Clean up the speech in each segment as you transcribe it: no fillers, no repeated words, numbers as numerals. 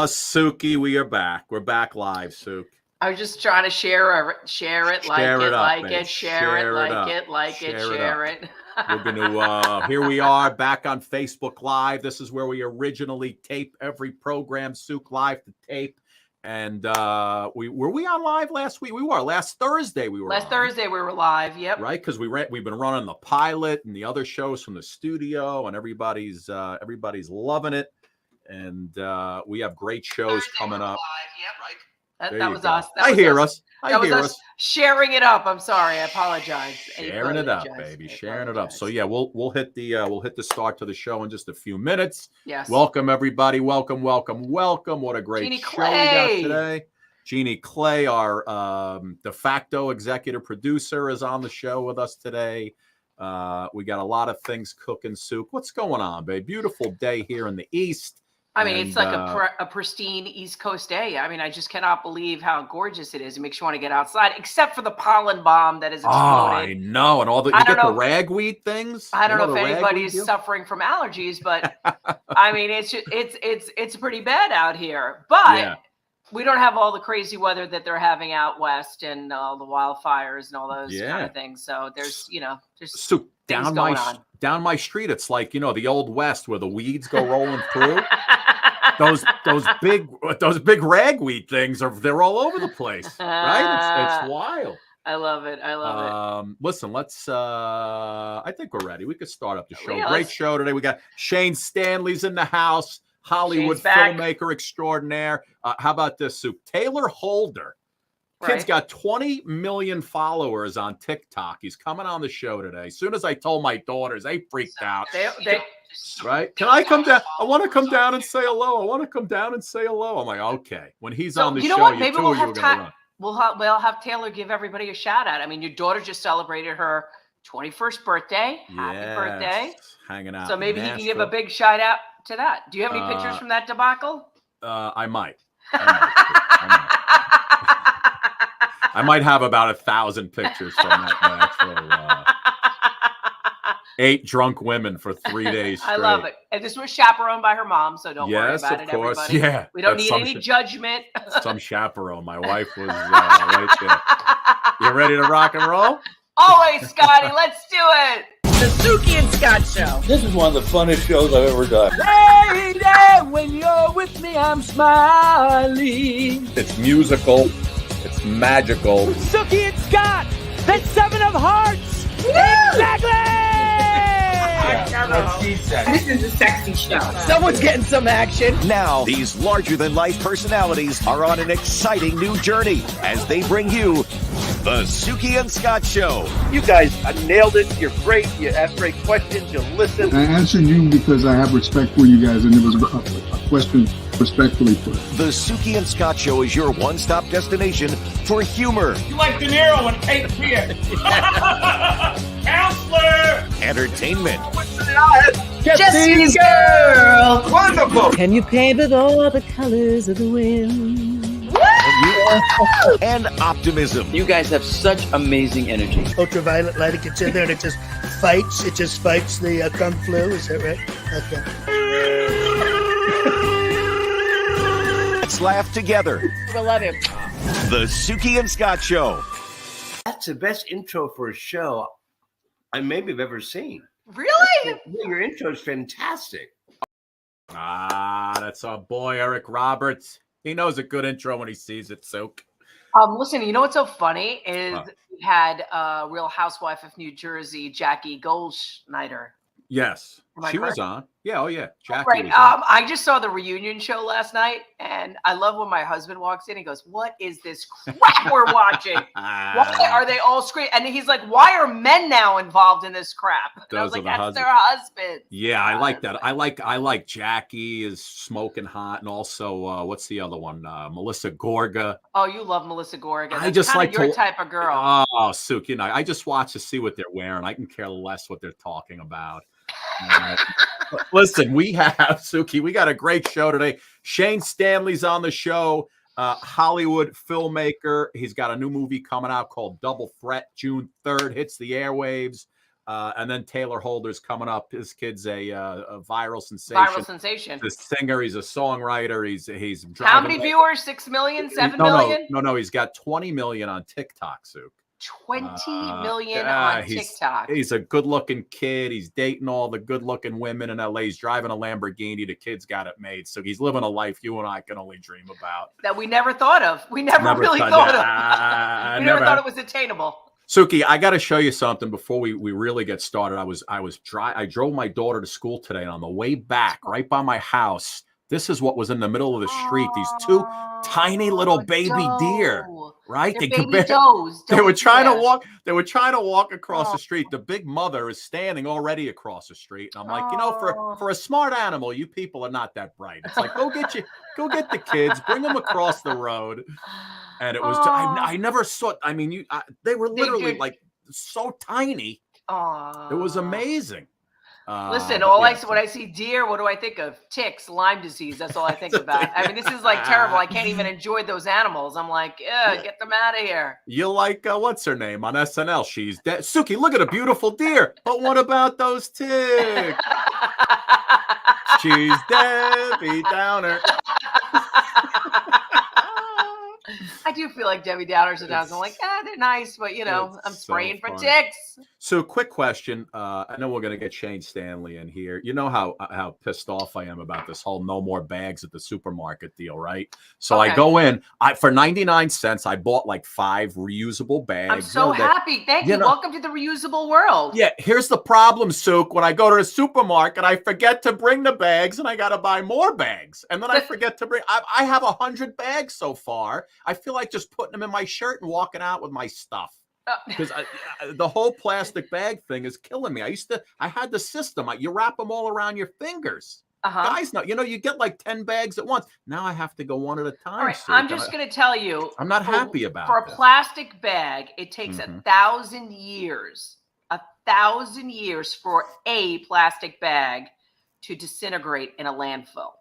Suki, we are back. We're back live, Suk. I was just trying to share it, Share it, share it, babe. share it. We're gonna here we are back on Facebook Live. This is where we originally tape every program, Suk, live to tape. And were we on live last week? We were. Last Thursday we were. Thursday we were live. Yep. Right, because we've been running the pilot and the other shows from the studio, and everybody's loving it. And we have great shows coming up. That was us. I hear us. Sharing it up. I'm sorry. I apologize. Sharing it up, baby. Sharing it up. So yeah, we'll hit the start to the show in just a few minutes. Yes. Welcome everybody. Welcome. What a great Jeannie show Clay. we got today. Jeannie Clay, our de facto executive producer, is on the show with us today. We got a lot of things cooking, Suk. What's going on, babe? Beautiful day here in the East. I mean, it's like a pristine East Coast day. I mean, I just cannot believe how gorgeous it is. It makes you want to get outside, except for the pollen bomb that is exploded. Oh, I know. And all the the ragweed things. I don't know if anybody's suffering from allergies, but I mean, it's pretty bad out here. But we don't have all the crazy weather that they're having out west and all the wildfires and all those kind of things. So there's so down my street, it's like, the old West where the weeds go rolling through. those big ragweed things they're all over the place, right? It's wild. I love it. Listen, let's I think we're ready. We could start up the show. Great show today. We got Shane Stanley's in the house. Hollywood filmmaker extraordinaire. How about this, Suk? Tayler Holder. Kid's got 20 million followers on TikTok. He's coming on the show today. As soon as I told my daughters, they freaked out. Right? Can I come down? I want to come down and say hello. I'm like, okay. When he's on the show, maybe we'll have time. We'll have Taylor give everybody a shout out. I mean, your daughter just celebrated her 21st birthday. Happy birthday. Hanging out. So maybe he can give a big shout out to that. Do you have any pictures from that debacle? I might. I might have about 1,000 pictures from that actual 8 drunk women for 3 days straight. I love it. And this was chaperoned by her mom, so don't worry about it, everybody. Yeah, we don't need any judgment. Some chaperone. My wife was right there. You ready to rock and roll? Always, Scotty. Let's do it. The Suki and Scott Show. This is one of the funnest shows I've ever done. Lady, when you're with me, I'm smiling. It's musical. It's magical. Suki and Scott, that's 7 of hearts. Woo! Exactly. This is a sexy show. Someone's getting some action. Now, these larger-than-life personalities are on an exciting new journey as they bring you the Suki and Scott Show. You guys nailed it. You're great. You ask great questions. You listen. I answered you because I have respect for you guys, and it was a question respectfully put. The Suki and Scott Show is your one-stop destination for humor. You like De Niro and Cape Fear. Counselor. Entertainment. Jesse's girl. Wonderful. Can you paint with all the colors of the wind? And optimism. You guys have such amazing energy. Ultraviolet light, it gets in there and it just fights the kung flu. Is that right? Okay. Let's laugh together. I love him. The Suki and Scott Show. That's the best intro for a show I maybe have ever seen. Really? Your intro is fantastic. That's our boy Eric Roberts. He knows a good intro when he sees it, Suk. Listen, you know what's so funny is we had Real Housewife of New Jersey, Jackie Goldschneider. Yes, she was on. Yeah, Jackie right. was on. I just saw the reunion show last night, and I love when my husband walks in. He goes, "What is this crap we're watching? Why are they all screaming?" And he's like, "Why are men now involved in this crap?" And I was like, "That's their husband." Yeah, I like that. I like Jackie is smoking hot, and also what's the other one? Melissa Gorga. Oh, you love Melissa Gorga. That's I just like your type of girl. Oh, Suk, I just watch to see what they're wearing. I can care less what they're talking about. Listen, we have Suki. We got a great show today. Shane Stanley's on the show. Hollywood filmmaker. He's got a new movie coming out called Double Threat. June 3rd hits the airwaves. And then Tayler Holder's coming up. His kid's a viral sensation. Viral sensation. The singer. He's a songwriter. He's how many viewers? 6 million? 7 million? No. He's got 20 million on TikTok, Sue. 20 million on TikTok. He's a good-looking kid. He's dating all the good-looking women in LA. He's driving a Lamborghini. The kid's got it made. So he's living a life you and I can only dream about. That we never thought of. We never really thought of. We never thought it was attainable. Suki, I got to show you something before we really get started. I drove my daughter to school today, and on the way back, right by my house, this is what was in the middle of the street. These two tiny little baby deer, right? They were trying to walk. They were trying to walk across the street. The big mother is standing already across the street, and I'm like, for a smart animal, you people are not that bright. It's like, go get the kids, bring them across the road. And it was I never saw. I mean, they were literally like so tiny. It was amazing. Listen, when I see deer, what do I think of? Ticks, Lyme disease. That's all I think about. I mean, this is like terrible. I can't even enjoy those animals. I'm like, get them out of here. You like what's her name on SNL? She's dead. Suki, look at a beautiful deer. But what about those ticks? She's Debbie Downer. I do feel like Debbie Downers and I'm like, they're nice, but I'm spraying for ticks. So, quick question. I know we're going to get Shane Stanley in here. You know how pissed off I am about this whole no more bags at the supermarket deal, right? So I go in. For 99 cents, I bought like 5 reusable bags. I'm so happy. Thank you. Welcome to the reusable world. Yeah. Here's the problem, Sook. When I go to the supermarket, I forget to bring the bags, and I got to buy more bags, and then I forget to bring. I have 100 bags so far. I feel like just putting them in my shirt and walking out with my stuff. Because the whole plastic bag thing is killing me. I had the system. You wrap them all around your fingers. Guys, no, you get like 10 bags at once. Now I have to go one at a time. All right, I'm just going to tell you. I'm not happy about it. For a plastic bag, it takes 1,000 years. 1,000 years for a plastic bag to disintegrate in a landfill.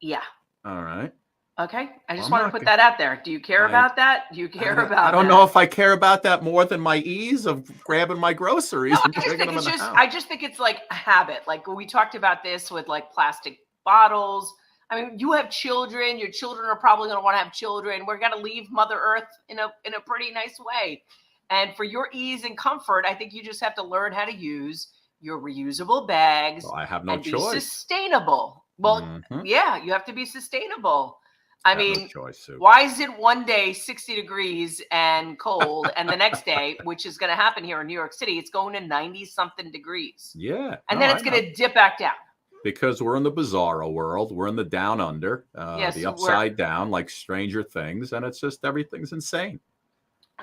Yeah. All right. Okay. I just want to put that out there. Do you care about that? Do you care about that? I don't know if I care about that more than my ease of grabbing my groceries and putting them in the house. I just think it's like a habit. Like we talked about this with like plastic bottles. I mean, you have children. Your children are probably going to want to have children. We're going to leave Mother Earth in a pretty nice way. And for your ease and comfort, I think you just have to learn how to use your reusable bags. Well, I have no choice. Be sustainable. Well, yeah, you have to be sustainable. I mean, why is it one day 60 degrees and cold, and the next day, which is going to happen here in New York City, it's going to 90-something degrees. Yeah. And then it's going to dip back down. Because we're in the bizarro world. We're in the down under, the upside down, like Stranger Things, and it's just everything's insane.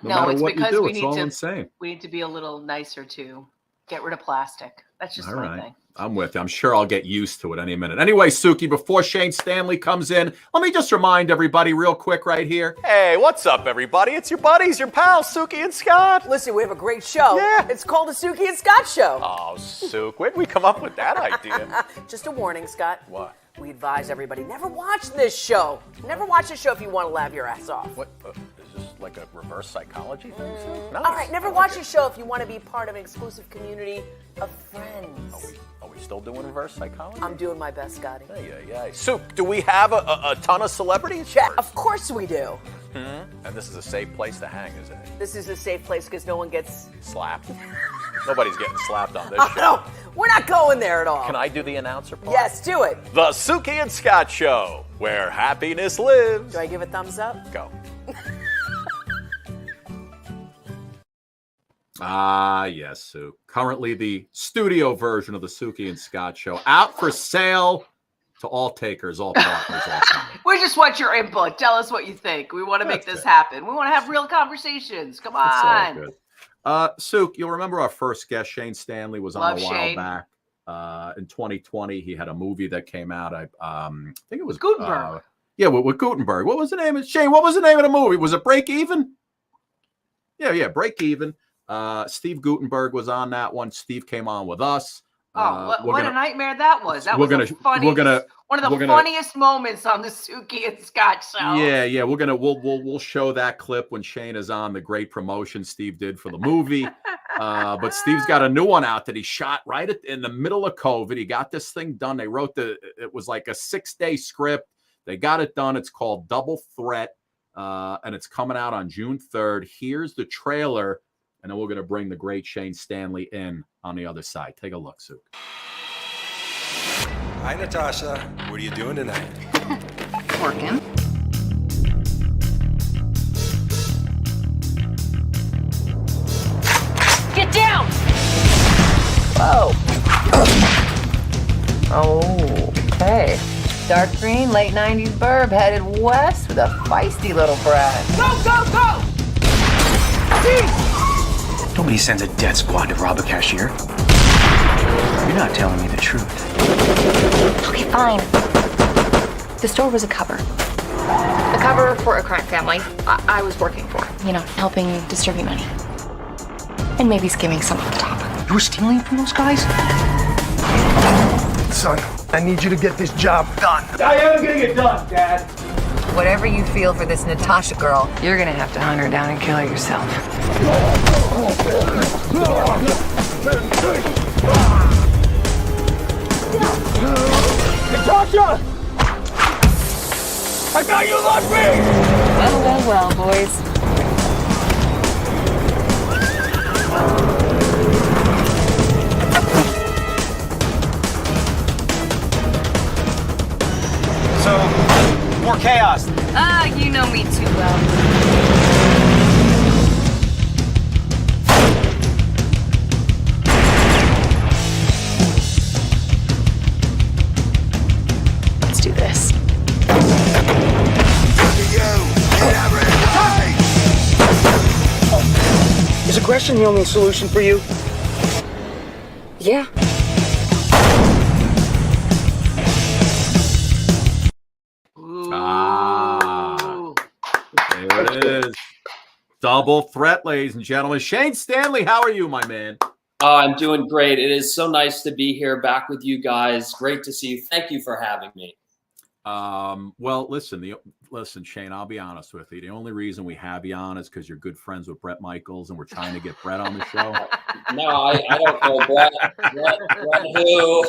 No matter it's what because you do, it's all insane. We need to be a little nicer to get rid of plastic. That's just my thing. I'm with you. I'm sure I'll get used to it any minute. Anyway, Suki, before Shane Stanley comes in, let me just remind everybody real quick right here. Hey, what's up, everybody? It's your buddies, your pals, Suki and Scott. Listen, we have a great show. Yeah. It's called the Suki and Scott Show. Oh, Suk, where did we come up with that idea? Just a warning, Scott. What? We advise everybody, never watch this show. Never watch this show if you want to laugh your ass off. What? Is this like a reverse psychology thing? Nice. All right, never watch this show if you want to be part of an exclusive community of friends. Are we still doing reverse psychology? I'm doing my best, Scotty. Yeah. Suk, do we have a ton of celebrities? Yeah, of course we do. And this is a safe place to hang, isn't it? This is a safe place because no one gets slapped. Nobody's getting slapped on this show. No, we're not going there at all. Can I do the announcer part? Yes, do it. The Suki and Scott Show, where happiness lives. Do I give a thumbs up? Go. Yes, Sue. Currently the studio version of the Suki and Scott Show out for sale to all takers, all partners, all coming. We just want your input. Tell us what you think. We want to make this happen. We want to have real conversations. Come on. It's all good. Sue, you'll remember our first guest, Shane Stanley, was on a while back. In 2020, he had a movie that came out. I think it was Gutenberg. With Gutenberg. What was the name of Shane? What was the name of the movie? Was it Break Even? Yeah, Break Even. Steve Gutenberg was on that one. Steve came on with us. What a nightmare that was! That was one of the funniest moments on the Suki and Scott show. Yeah. We'll show that clip when Shane is on the great promotion Steve did for the movie. But Steve's got a new one out that he shot right in the middle of COVID. He got this thing done. They wrote it was like a 6-day script. They got it done. It's called Double Threat, and it's coming out on June 3rd. Here's the trailer, and then we're going to bring the great Shane Stanley in on the other side. Take a look, Suk. Hi, Natasha. What are you doing tonight? Working. Get down! Whoa. Okay. Dark green, late 90s burb headed west with a feisty little brat. Go! Nobody sends a death squad to rob a cashier. You're not telling me the truth. Okay, fine. The store was a cover. A cover for a crime family I was working for. Helping distribute money. And maybe skimming some off the top. You were stealing from those guys? Son, I need you to get this job done. I am getting it done, Dad. Whatever you feel for this Natasha girl, you're gonna have to hunt her down and kill her yourself. Natasha! I thought you loved me! Well, boys. So, more chaos. You know me too well. Let's do this. Is aggression the only solution for you? Yeah. There it is. Double Threat, ladies and gentlemen. Shane Stanley, how are you, my man? I'm doing great. It is so nice to be here back with you guys. Great to see you. Thank you for having me. Well, listen, Shane, I'll be honest with you. The only reason we have you on is because you're good friends with Brett Michaels, and we're trying to get Brett on the show. No, I don't know Brett who.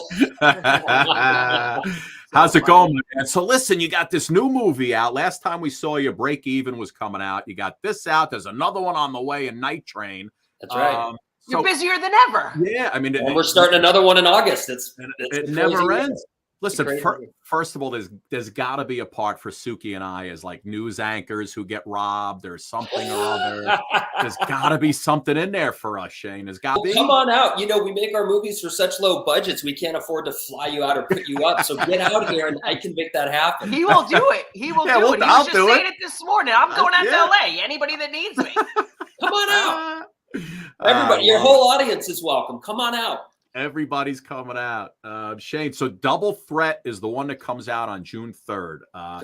How's it going, man? So listen, you got this new movie out. Last time we saw you, Break Even was coming out. You got this out. There's another one on the way in Night Train. That's right. You're busier than ever. Yeah, I mean, and we're starting another one in August. It never ends. Listen, first of all, there's got to be a part for Suki and I as like news anchors who get robbed or something or other. There's got to be something in there for us, Shane. There's got to be. Come on out. We make our movies for such low budgets. We can't afford to fly you out or put you up. So get out here and I can make that happen. He will do it. He will do it. He was just saying it this morning. I'm going out to LA. Anybody that needs me. Come on out. Everybody, your whole audience is welcome. Come on out. Everybody's coming out. Shane, so Double Threat is the one that comes out on June 3rd.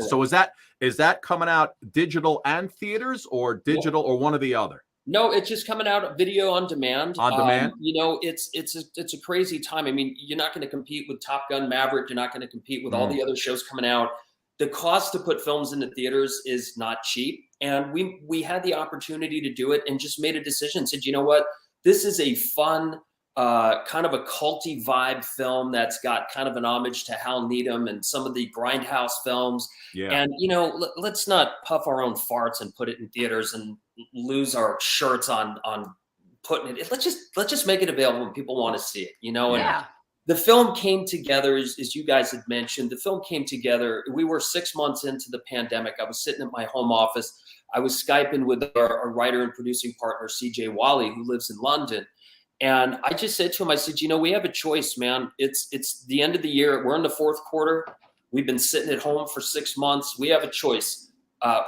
So is that coming out digital and theaters or digital or one or the other? No, it's just coming out video on demand. On demand? It's a crazy time. I mean, you're not going to compete with Top Gun Maverick. You're not going to compete with all the other shows coming out. The cost to put films into theaters is not cheap. And we had the opportunity to do it and just made a decision. Said, you know what? This is a fun, kind of a culty vibe film that's got kind of an homage to Hal Needham and some of the Grindhouse films. Yeah. And, let's not puff our own farts and put it in theaters and lose our shirts on putting it. Let's just make it available when people want to see it, And the film came together, as you guys had mentioned. The film came together. We were 6 months into the pandemic. I was sitting at my home office. I was Skyping with our writer and producing partner, CJ Wally, who lives in London. And I just said to him, I said, we have a choice, man. It's the end of the year. We're in the fourth quarter. We've been sitting at home for 6 months. We have a choice.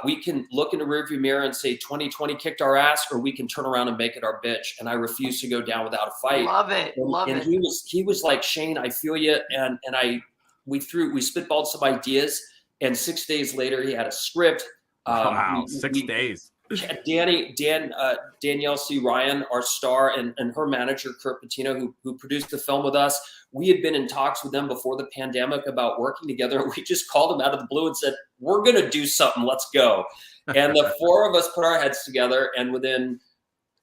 We can look in the rearview mirror and say 2020 kicked our ass, or we can turn around and make it our bitch. And I refuse to go down without a fight. Love it. And he was like, Shane, I feel you. And we spitballed some ideas. And 6 days later, he had a script. Wow, 6 days. Danielle C. Ryan, our star, and her manager, Kurt Patino, who produced the film with us, we had been in talks with them before the pandemic about working together. And we just called them out of the blue and said, we're going to do something. Let's go. And the four of us put our heads together. And within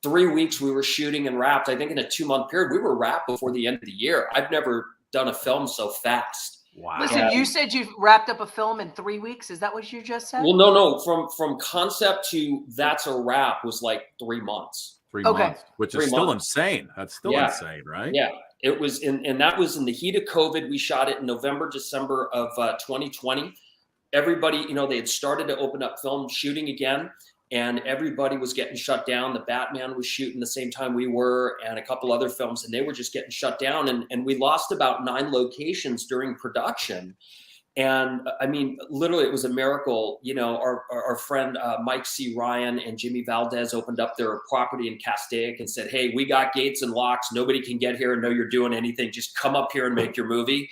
3 weeks, we were shooting and wrapped. I think in a 2-month period, we were wrapped before the end of the year. I've never done a film so fast. Wow. Listen, you said you wrapped up a film in 3 weeks. Is that what you just said? Well, no. From concept to that's a wrap was like 3 months. 3 months, which is still insane. That's still insane, right? Yeah. It was and that was in the heat of COVID. We shot it in November, December of 2020. Everybody, they had started to open up film shooting again, and everybody was getting shut down. The Batman was shooting the same time we were, and a couple other films, and they were just getting shut down. And we lost about 9 locations during production. And I mean, literally, it was a miracle. Our friend Mike C. Ryan and Jimmy Valdez opened up their property in Castaic and said, "Hey, we got gates and locks. Nobody can get here and know you're doing anything. Just come up here and make your movie."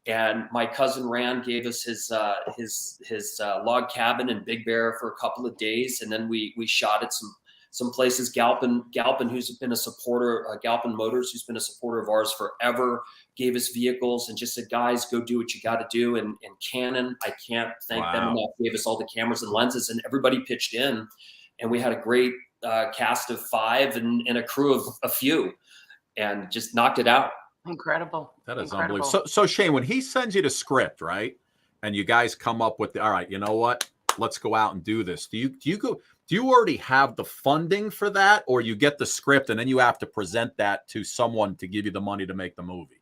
And my cousin Rand gave us his log cabin in Big Bear for a couple of days, and then we shot at some places. Galpin, who's been a supporter, Galpin Motors, who's been a supporter of ours forever, gave us vehicles and just said, "Guys, go do what you got to do." And Canon, I can't thank them enough, gave us all the cameras and lenses, and everybody pitched in, and we had a great cast of 5 and a crew of a few, and just knocked it out. Incredible. That is unbelievable. So Shane, when he sends you the script, right, and you guys come up with all right, you know what, let's go out and do this. Do you already have the funding for that, or you get the script and then you have to present that to someone to give you the money to make the movie?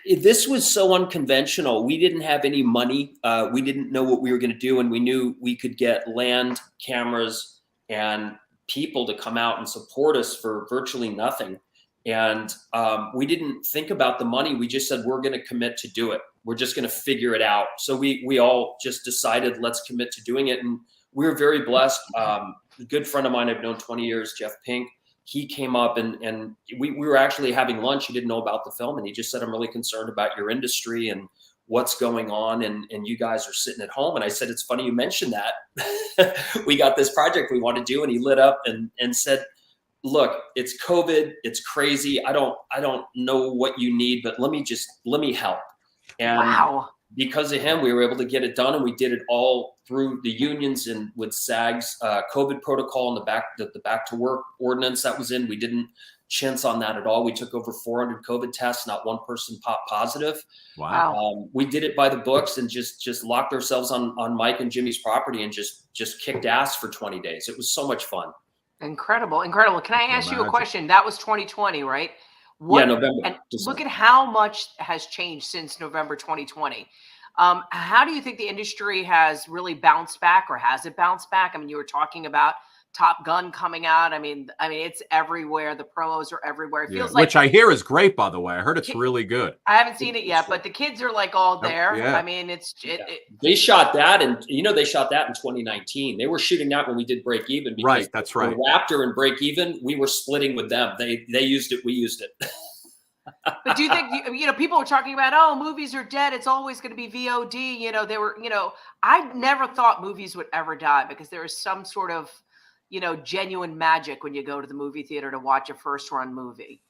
This was so unconventional. We didn't have any money. We didn't know what we were going to do, and we knew we could get land, cameras, and people to come out and support us for virtually nothing. And we didn't think about the money. We just said, we're going to commit to do it. We're just going to figure it out. So we all just decided, let's commit to doing it. And we were very blessed. A good friend of mine I've known 20 years, Jeff Pink, he came up and we were actually having lunch. He didn't know about the film. And he just said, "I'm really concerned about your industry and what's going on. And you guys are sitting at home." And I said, "It's funny you mentioned that. We got this project we want to do." And he lit up and said, "Look, it's COVID. It's crazy. I don't know what you need, but let me help." And because of him, we were able to get it done, and we did it all through the unions and with SAG's COVID protocol and the back to work ordinance that was in. We didn't chintz on that at all. We took over 400 COVID tests. Not one person popped positive. Wow. We did it by the books and just locked ourselves on Mike and Jimmy's property and just kicked ass for 20 days. It was so much fun. Incredible. Can I ask you a question? That was 2020, right? November. And look at how much has changed since November 2020. How do you think the industry has really bounced back, or has it bounced back? I mean, you were talking about Top Gun coming out. I mean, it's everywhere. The promos are everywhere. It feels like, which I hear is great, by the way. I heard it's really good. I haven't seen it yet, but the kids are like all there. Yeah. I mean, they shot that, and they shot that in 2019. They were shooting that when we did Break Even. Right, that's right. Raptor and Break Even, we were splitting with them. They used it, we used it. But do you think, people were talking about, oh, movies are dead. It's always going to be VOD. I never thought movies would ever die, because there is some sort of, genuine magic when you go to the movie theater to watch a first run movie.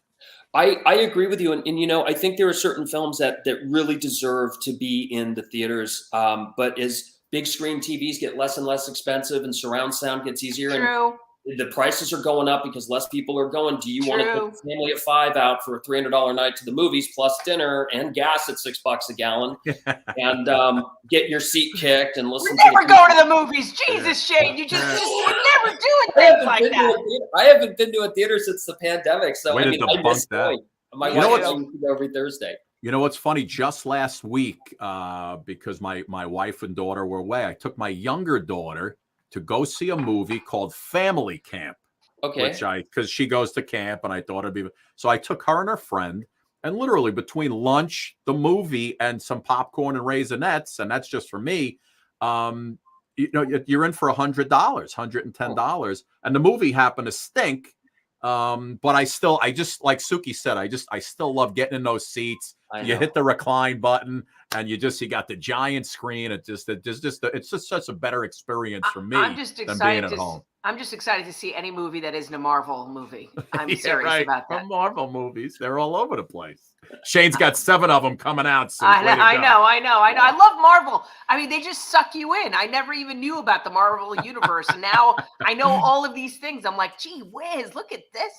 I agree with you. And I think there are certain films that really deserve to be in the theaters. But as big screen TVs get less and less expensive and surround sound gets easier, True. And the prices are going up because less people are going. Do you want to put a family of 5 out for a $300 night to the movies, plus dinner and gas at $6 a gallon, and get your seat kicked and listen? Never go to the movies. Jesus, Shane, you're never doing things like that. I haven't been to a theater since the pandemic, so I miss that. My wife goes every Thursday. You know what's funny? Just last week, because my wife and daughter were away, I took my younger daughter to go see a movie called Family Camp. Okay. Because she goes to camp, and I thought it'd be. So I took her and her friend, and literally between lunch, the movie, and some popcorn and Raisinets, and that's just for me. You're in for $100, $110, and the movie happened to stink. But I just, like Suki said, I still love getting in those seats. You hit the recline button, and you got the giant screen. It's just such a better experience for me than being at home. I'm just excited to see any movie that isn't a Marvel movie. I'm serious about that. The Marvel movies, they're all over the place. Shane's got 7 of them coming out soon. I know. I love Marvel. I mean, they just suck you in. I never even knew about the Marvel universe. And now I know all of these things. I'm like, gee whiz, look at this.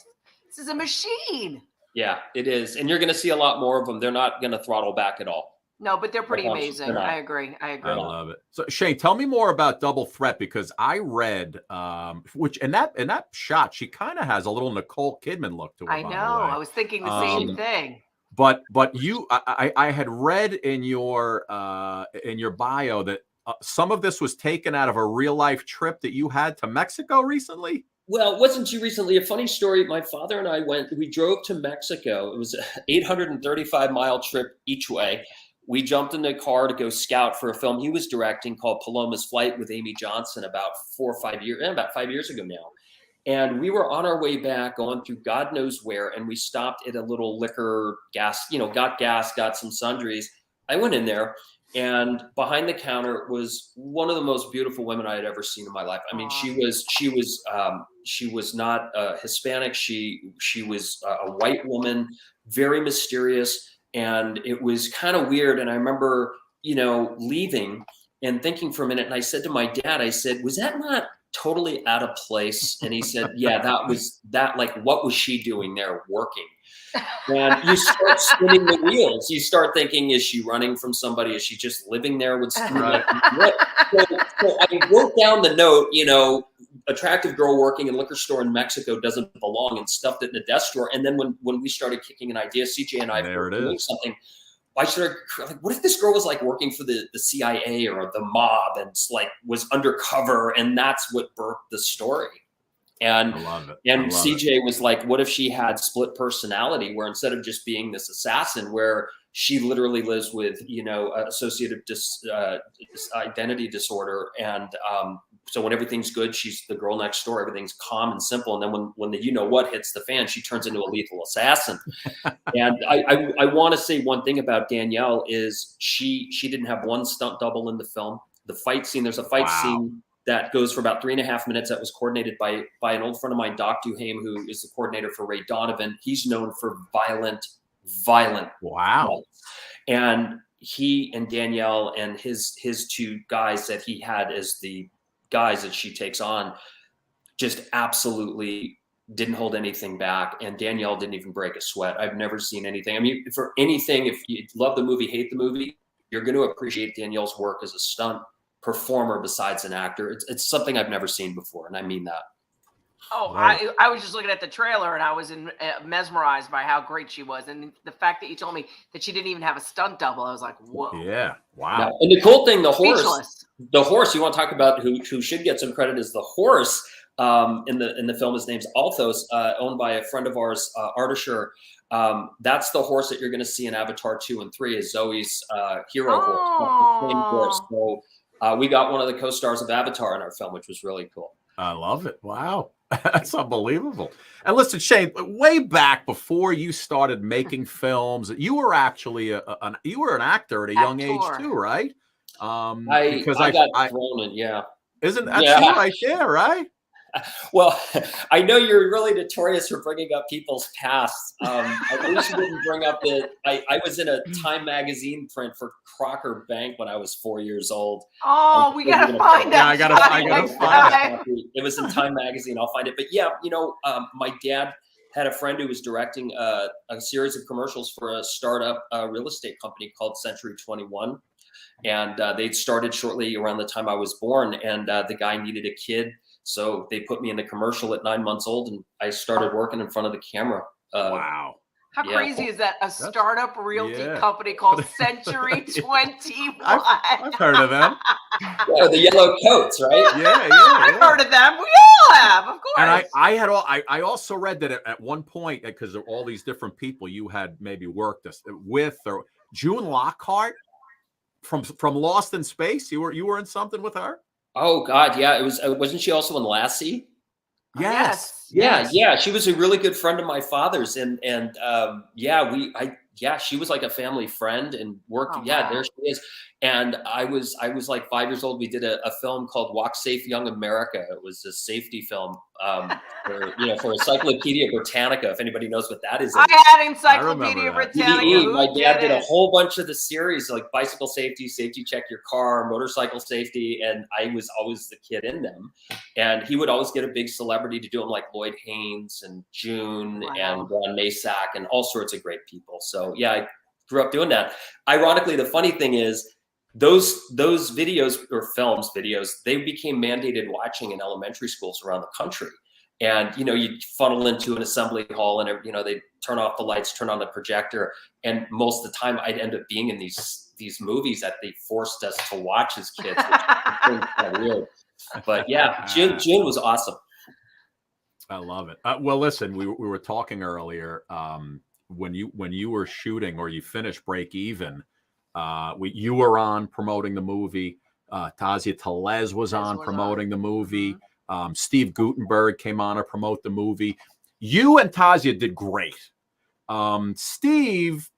This is a machine. Yeah, it is. And you're going to see a lot more of them. They're not going to throttle back at all. No, but they're pretty amazing. I agree. I love it. So Shane, tell me more about Double Threat, because I read which in that shot, she kind of has a little Nicole Kidman look to her. I know. I was thinking the same thing. But I had read in your bio that some of this was taken out of a real life trip that you had to Mexico recently. Well, it wasn't too recently. A funny story. My father and I we drove to Mexico. It was an 835-mile trip each way. We jumped in the car to go scout for a film he was directing called Paloma's Flight with Amy Johnson about 5 years ago now. And we were on our way back, going through God knows where, and we stopped at a little liquor gas, got gas, got some sundries. I went in there, and behind the counter was one of the most beautiful women I had ever seen in my life. I mean, she was not Hispanic. She was a white woman, very mysterious. And it was kind of weird. And I remember, leaving and thinking for a minute. And I said to my dad, I said, was that not totally out of place? And he said, yeah, what was she doing there working? And you start spinning the wheels. You start thinking, is she running from somebody? Is she just living there with somebody? So I wrote down the note, attractive girl working in a liquor store in Mexico doesn't belong, and stuffed it in a desk drawer. And then when we started kicking an idea, CJ and I were doing something, I started like, what if this girl was like working for the CIA or the mob and was undercover, and that's what birthed the story. And CJ was like, what if she had split personality, where instead of just being this assassin, where she literally lives with, associative identity disorder. And so when everything's good, she's the girl next door, everything's calm and simple. And then when the what hits the fan, she turns into a lethal assassin. And I want to say one thing about Danielle is she didn't have one stunt double in the film. The fight scene, there's a fight scene that goes for about 3.5 minutes that was coordinated by an old friend of mine, Doc Duhame, who is the coordinator for Ray Donovan. He's known for violent. Wow. And he and Danielle and his 2 guys that he had as the guys that she takes on just absolutely didn't hold anything back. And Danielle didn't even break a sweat. I've never seen anything. I mean, for anything, if you love the movie, hate the movie, you're going to appreciate Danielle's work as a stunt performer besides an actor. It's something I've never seen before, and I mean that. Oh, right. I was just looking at the trailer, and I was mesmerized by how great she was, and the fact that you told me that she didn't even have a stunt double, I was like, whoa. Yeah, wow. Yeah. And the cool thing, the horse you want to talk about, who should get some credit, is the horse in the film. His name's Althos, owned by a friend of ours, Artisher. That's the horse that you're going to see in Avatar 2 and 3 is Zoe's hero horse. The same horse. So we got one of the co-stars of Avatar in our film, which was really cool. I love it. Wow. That's unbelievable. And listen, Shane, way back before you started making films, you were actually you were an actor at a young age too, right? I got thrown in, yeah. Isn't that you right there, right? Well, I know you're really notorious for bringing up people's pasts. I wish you didn't bring up that I was in a Time magazine print for Crocker Bank when I was 4 years old. Oh, we gotta find that. Yeah, I gotta find it. It was in Time magazine. I'll find it. But yeah, my dad had a friend who was directing a series of commercials for a startup real estate company called Century 21. And they'd started shortly around the time I was born. And the guy needed a kid. So they put me in the commercial at 9 months old, and I started working in front of the camera. Wow. How crazy is that? A startup realty company called Century 21. I've heard of them. Yeah, the yellow coats, right? Yeah. I've heard of them. We all have, of course. And I also read that at one point, because of all these different people you had maybe worked with, or June Lockhart from Lost in Space. You were in something with her? Oh God, yeah. It was. Wasn't she also in Lassie? Yes. Yeah. She was a really good friend of my father's, and she was like a family friend and worked. Oh, yeah, wow. there she is. And I was like 5 years old. We did a film called Walk Safe Young America. It was a safety film for Encyclopedia Britannica, if anybody knows what that is. I had Encyclopedia Britannica. My dad did a whole bunch of the series, like bicycle safety, safety check your car, motorcycle safety, and I was always the kid in them. And he would always get a big celebrity to do them, like Lloyd Haynes and June and Ron Masak and all sorts of great people. So yeah, I grew up doing that. Ironically, the funny thing is, those videos or videos, they became mandated watching in elementary schools around the country. And, you funnel into an assembly hall and, they turn off the lights, turn on the projector. And most of the time I'd end up being in these movies that they forced us to watch as kids, which is kind of weird. But yeah, June was awesome. I love it. Well, listen, we were talking earlier, when you were shooting or you finished Break Even, you were on promoting the movie. Tazia Telez was on promoting the movie. Steve Guttenberg came on to promote the movie. You and Tazia did great. Steve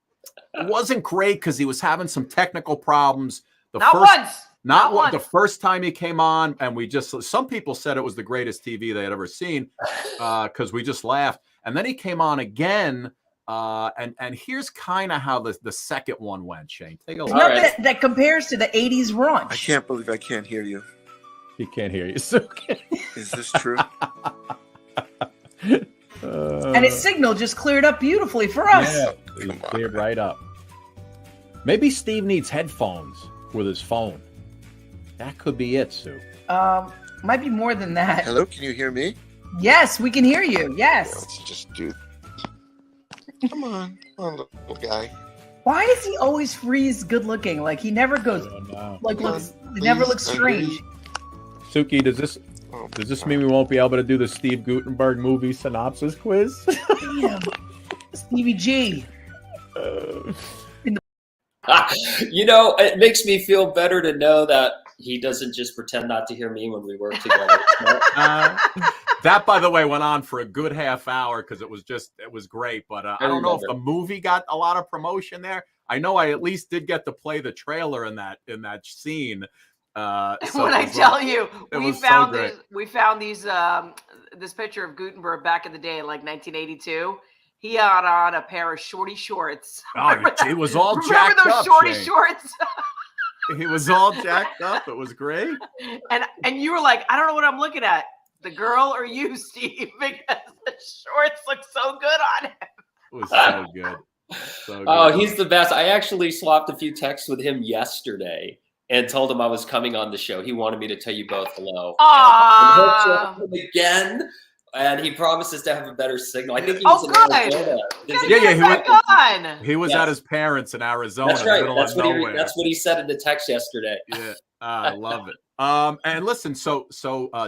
wasn't great because he was having some technical problems. Not once. The first time he came on, and some people said it was the greatest TV they had ever seen because we just laughed. And then he came on again. And here's kind of how the second one went, Shane. Take a look. Nothing that compares to the 80s run. I can't believe I can't hear you. He can't hear you. Is this true? And his signal just cleared up beautifully for us. Yeah, it cleared right up. Maybe Steve needs headphones with his phone. That could be it, Sue. Might be more than that. Hello, can you hear me? Yes, we can hear you. Yes. Yeah, let's just do. Come on, little guy. Why does he always freeze good looking? Like he never goes it never looks strange. Suki, does this mean we won't be able to do the Steve Guttenberg movie synopsis quiz? Damn. Stevie G. It makes me feel better to know that he doesn't just pretend not to hear me when we work together. That, by the way, went on for a good half hour because it was great. But I don't know if the movie got a lot of promotion there. I know I at least did get to play the trailer in that scene. When I tell you, we found this picture of Gutenberg back in the day, like 1982. He had on a pair of shorty shorts. Oh, it was all jacked up. Remember those shorty shorts? He was all jacked up. It was great. And you were like, I don't know what I'm looking at. The girl or you, Steve? Because the shorts look so good on him. It was so good. So good. Oh, he's the best. I actually swapped a few texts with him yesterday and told him I was coming on the show. He wanted me to tell you both hello. Again. And he promises to have a better signal. I think he was in Arizona. He was at his parents in Arizona. That's right. That's what he said in the text yesterday. Yeah, I love it. And listen, so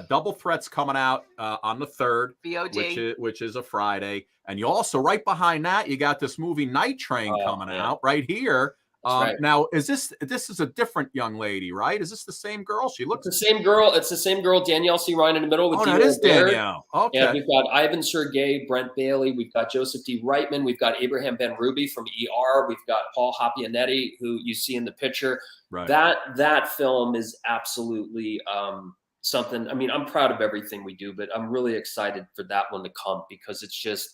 Double Threat's coming out on the 3rd, VOD, which is a Friday, and you also right behind that you got this movie Night Train coming out right here. Right. Now, this is a different young lady, right? Is this the same girl? She looks the same girl. It's the same girl, Danielle C. Ryan in the middle. With that is Danielle. Okay. And we've got Ivan Sergei, Brent Bailey. We've got Joseph D. Reitman. We've got Abraham Ben Ruby from ER. We've got Paul Hopianetti, who you see in the picture. Right. That film is absolutely something. I mean, I'm proud of everything we do, but I'm really excited for that one to come because it's just,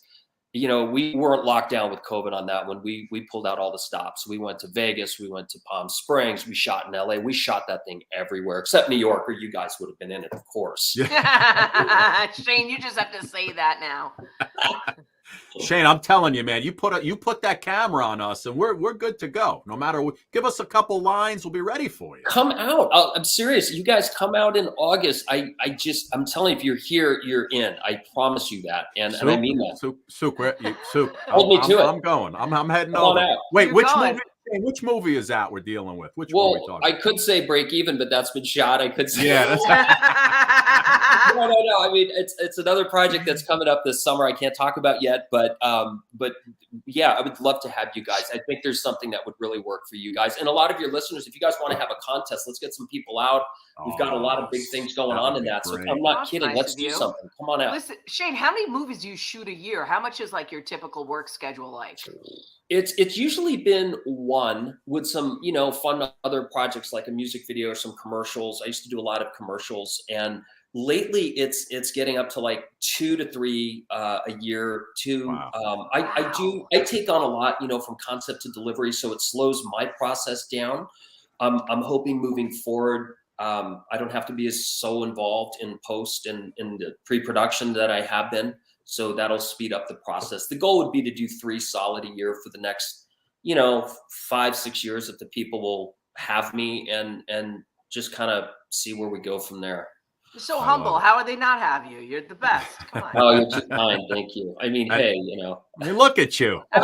we weren't locked down with COVID on that one. We pulled out all the stops. We went to Vegas. We went to Palm Springs. We shot in LA. We shot that thing everywhere except New York, where you guys would have been in it, of course. Shane, you just have to say that now. Shane, I'm telling you, man, you put that camera on us, and we're good to go. No matter what, give us a couple lines, we'll be ready for you. Come out. I'm serious. You guys come out in August. I'm telling you, if you're here, you're in. I promise you that, and I mean that. Souk, hold me to it. I'm going. I'm heading come over. Wait, which movie is that we're dealing with? Which one are we talking about? I could say Break Even, but that's been shot. I could say that's no. I mean, it's another project that's coming up this summer. I can't talk about yet, but yeah, I would love to have you guys. I think there's something that would really work for you guys and a lot of your listeners. If you guys want to have a contest, let's get some people out. We've got a lot of big things going on in that. So I'm not kidding. Let's do something. Come on out. Listen, Shane, how many movies do you shoot a year? How much is like your typical work schedule like? It's usually been one with some, you know, fun other projects like a music video or some commercials. I used to do a lot of commercials, and lately it's getting up to like 2 to 3 a year. Wow. I take on a lot, you know, from concept to delivery, so it slows my process down. I'm hoping moving forward, I don't have to be as so involved in post and in the pre-production that I have been. So that'll speed up the process. The goal would be to do 3 solid a year for the next, you know, 5-6 years if the people will have me, and just kind of see where we go from there. You're so humble. How would they not have you? You're the best. Come on. Oh, you're too kind. Thank you. I mean, hey, you know. I mean, look at you. You're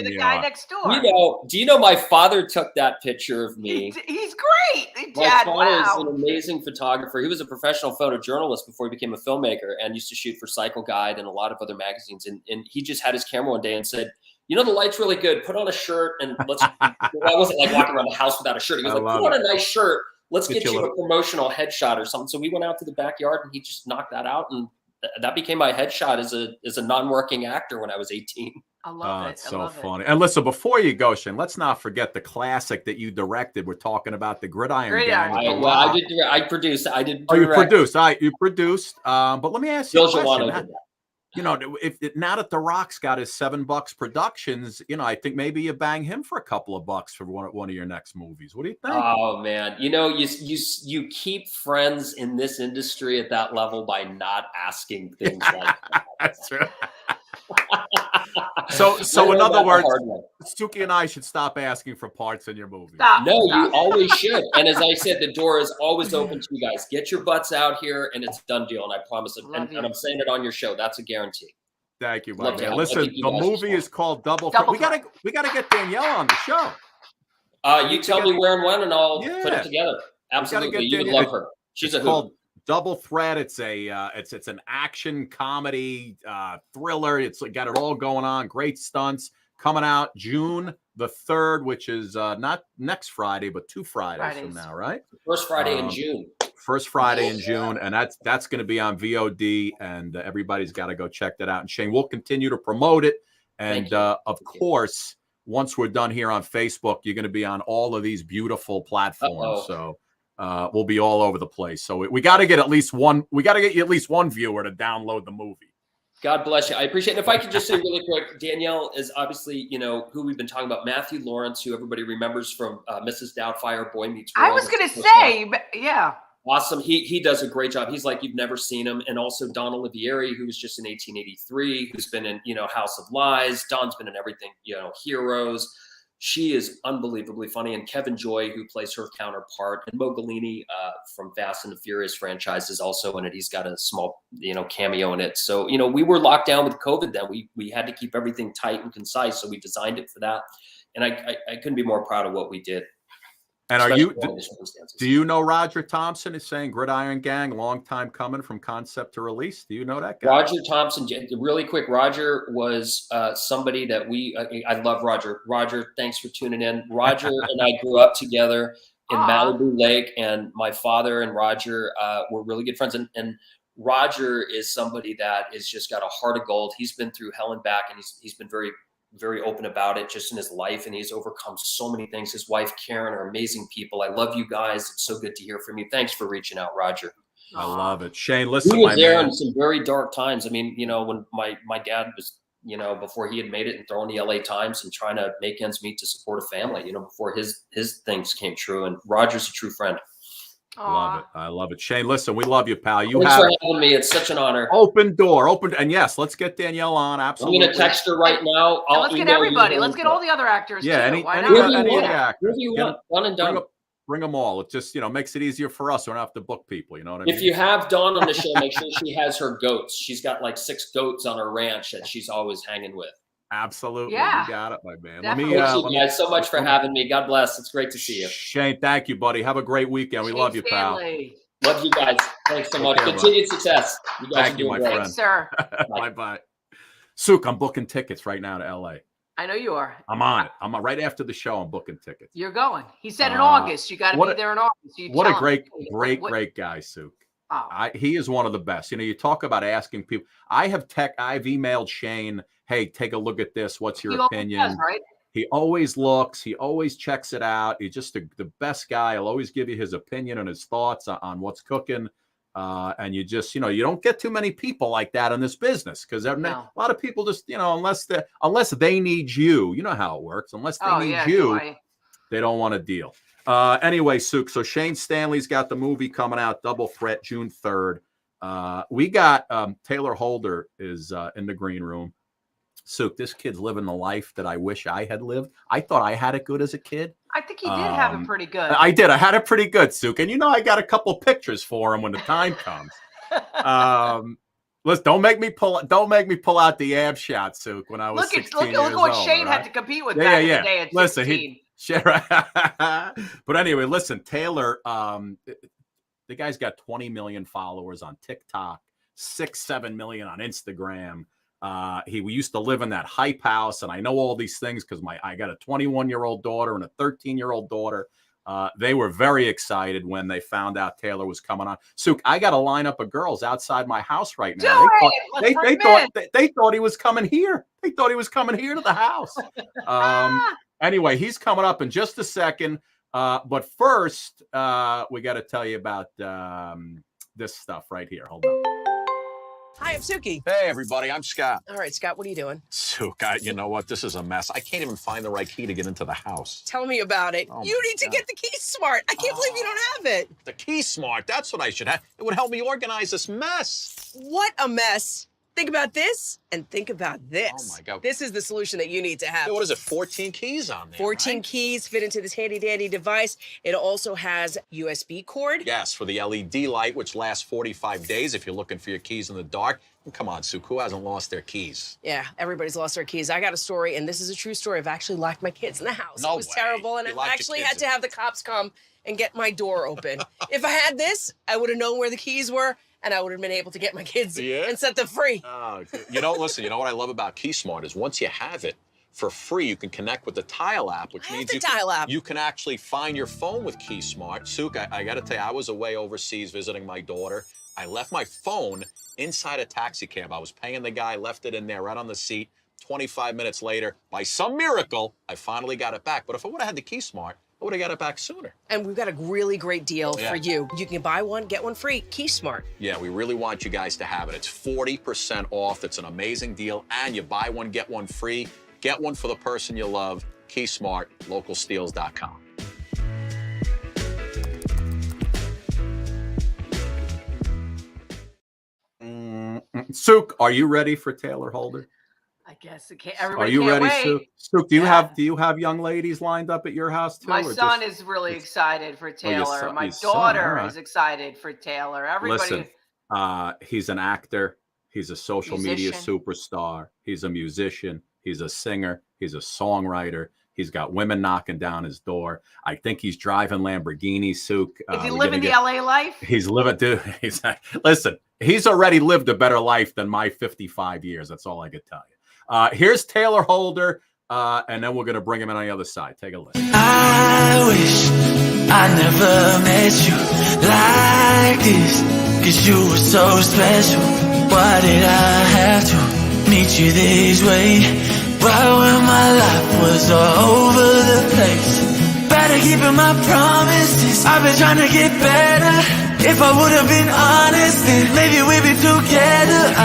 the guy are. next door. You know, do you know my father took that picture of me? He's great. My Dad, father is wow. an amazing photographer. He was a professional photojournalist before he became a filmmaker, and used to shoot for Cycle Guide and a lot of other magazines. And he just had his camera one day and said, you know, the light's really good. Put on a shirt and let's. Well, I wasn't like walking around the house without a shirt. He was like, put on a nice shirt. Let's get you a promotional headshot or something. So we went out to the backyard and he just knocked that out, and that became my headshot as a non-working actor when I was 18. I love it. It's so funny. And listen, before you go, Shane, let's not forget the classic that you directed. We're talking about the Gridiron Gang. I produced. I did. Oh, you produced. You produced. But let me ask you a question. You know, now that The Rock's got his $7 Productions, you know, I think maybe you bang him for a couple of bucks for one of your next movies. What do you think? Oh man, you know, you keep friends in this industry at that level by not asking things like that. That's true. So in other words, Suki and I should stop asking for parts in your movie. No, you always should. And as I said, the door is always open to you guys. Get your butts out here, and it's a done deal. And I promise it. And I'm saying it on your show. That's a guarantee. Thank you, my man. Listen, the movie is called Double Threat. We gotta get Danielle on the show. You tell me where and when, and I'll put it together. Absolutely, you would love her. She's a hoot. Double Threat. It's an action comedy thriller. It's got it all going on. Great stunts. Coming out June the 3rd, which is not next Friday, but 2 Fridays from now, right? First Friday in June. First Friday in June, and that's going to be on VOD, and everybody's got to go check that out. And Shane, we'll continue to promote it, and of course, once we're done here on Facebook, you're going to be on all of these beautiful platforms. So. We'll be all over the place. So we got to get at least one. We got to get you at least one viewer to download the movie. God bless you. I appreciate it. If I could just say really quick, Danielle is obviously, you know, who we've been talking about. Matthew Lawrence, who everybody remembers from Mrs. Doubtfire, Boy Meets World. I was going to say, yeah. Awesome. He does a great job. He's like, you've never seen him. And also Don Olivieri, who was just in 1883, who's been in, you know, House of Lies. Don's been in everything, you know, Heroes. She is unbelievably funny. And Kevin Joy, who plays her counterpart, and Mo Galini from Fast and the Furious franchise is also in it. He's got a small, you know, cameo in it. So, you know, we were locked down with COVID then. We had to keep everything tight and concise. So we designed it for that. And I couldn't be more proud of what we did. And do you know Roger Thompson is saying Gridiron Gang, long time coming from concept to release? Do you know that guy? Roger Thompson, really quick. Roger was somebody that I love Roger. Roger, thanks for tuning in. Roger and I grew up together in Malibu Lake, and my father and Roger were really good friends. And Roger is somebody that is just got a heart of gold. He's been through hell and back, and he's been very, very open about it just in his life, and he's overcome so many things. His wife Karen are amazing people. I love you guys. It's so good to hear from you. Thanks for reaching out, Roger. I love it. Shane, listen, he was there in some very dark times. I mean, you know, when my dad was, you know, before he had made it and throwing the LA Times and trying to make ends meet to support a family, you know, before his things came true. And Roger's a true friend. Love it. I love it. Shane, listen, we love you, pal. Thanks for having me. It's such an honor. Open door. And yes, let's get Danielle on. Absolutely. I'm going to text her right now. Let's get everybody. Let's get all the other actors. Yeah, too. any of the actors. One and done. Bring them all. It just, you know, makes it easier for us. We don't have to book people. You know what I mean? If you have Dawn on the show, make sure she has her goats. She's got like 6 goats on her ranch that she's always hanging with. Absolutely. Yeah. You got it, my man. Thank you guys so much for having me. God bless. It's great to see you. Shane, thank you, buddy. Have a great weekend. We love you, pal. Love you guys. Thanks so much. Continued success. You guys thank you, my friend. Thanks, sir. Bye-bye. Sook, I'm booking tickets right now to LA. I know you are. I'm on it. I'm right after the show. I'm booking tickets. You're going. He said in August. You got to be there in August. What a great guy, Sook. He is one of the best. You know, you talk about asking people. I've emailed Shane, hey, take a look at this. What's your He always opinion? does, right? He always looks. He always checks it out. He's just the best guy. He'll always give you his opinion and his thoughts on what's cooking. And you just, you don't get too many people like that in this business because a lot of people just, unless they need you, you know how it works. Unless they need you, they don't want to deal. Anyway, Sook, so Shane Stanley's got the movie coming out, Double Threat, June 3rd. We got Tayler Holder is in the green room. Sook, this kid's living the life that I wish I had lived. I thought I had it good as a kid. I think he did have it pretty good. I did. I had it pretty good, Sook. And I got a couple pictures for him when the time comes. Listen, don't make me pull out the ab shot, Sook, when I was 16 look what Shane had to compete with back in the day at 16. But anyway, listen, Tayler, the guy's got 20 million followers on TikTok, 6-7 million on Instagram. We used to live in that hype house, and I know all these things because I got a 21-year-old daughter and a 13-year-old daughter. They were very excited when they found out Tayler was coming on. Sook, I got a lineup of girls outside my house right now. They thought he was coming here. They thought he was coming here to the house. Anyway, he's coming up in just a second. But first, we got to tell you about this stuff right here. Hold on. Hi, I'm Suki. Hey, everybody, I'm Scott. All right, Scott, what are you doing? Sook, you know what? This is a mess. I can't even find the right key to get into the house. Tell me about it. You need to get the Key Smart. I can't believe you don't have it. The Key Smart, that's what I should have. It would help me organize this mess. What a mess. Think about this and think about this. Oh, my God. This is the solution that you need to have. Hey, what is it, 14 keys on there, 14 right? keys fit into this handy-dandy device. It also has USB cord. Yes, for the LED light, which lasts 45 days if you're looking for your keys in the dark. Come on, Sook, who hasn't lost their keys? Yeah, everybody's lost their keys. I got a story, and this is a true story. I've actually locked my kids in the house. No It was way. terrible, and I actually had to have the cops come and get my door open. If I had this, I would have known where the keys were, and I would have been able to get my kids and set them free. Listen, you know what I love about Key Smart is once you have it, for free, you can connect with the Tile app, which means you can actually find your phone with Key Smart. Sook, I got to tell you, I was away overseas visiting my daughter. I left my phone inside a taxi cab. I was paying the guy, left it in there right on the seat. 25 minutes later, by some miracle, I finally got it back. But if I would have had the Key Smart, I would have got it back sooner. And we've got a really great deal for you. You can buy one, get one free. Key Smart. Yeah, we really want you guys to have it. It's 40% off. It's an amazing deal. And you buy one, get one free. Get one for the person you love. Key Smart, localsteels.com. Sook, are you ready for Tayler Holder? I guess it can't. Are you ready, Sook? Sook, do you have young ladies lined up at your house too? My son is really excited for Tayler. My daughter is excited for Tayler. Everybody. Listen, he's an actor. He's a social media superstar. He's a musician. He's a singer. He's a songwriter. He's got women knocking down his door. I think he's driving Lamborghinis, Sook. Is he living the LA life? He's living, dude. Listen, he's already lived a better life than my 55 years. That's all I could tell you. Here's Tayler Holder, and then we're going to bring him in on the other side. Take a listen. I wish I never met you like this, 'cause you were so special. Why did I have to meet you this way? Right when my life was all over the place. Better keeping my promises. I've been trying to get better. If I would have been honest, then maybe we'd be together.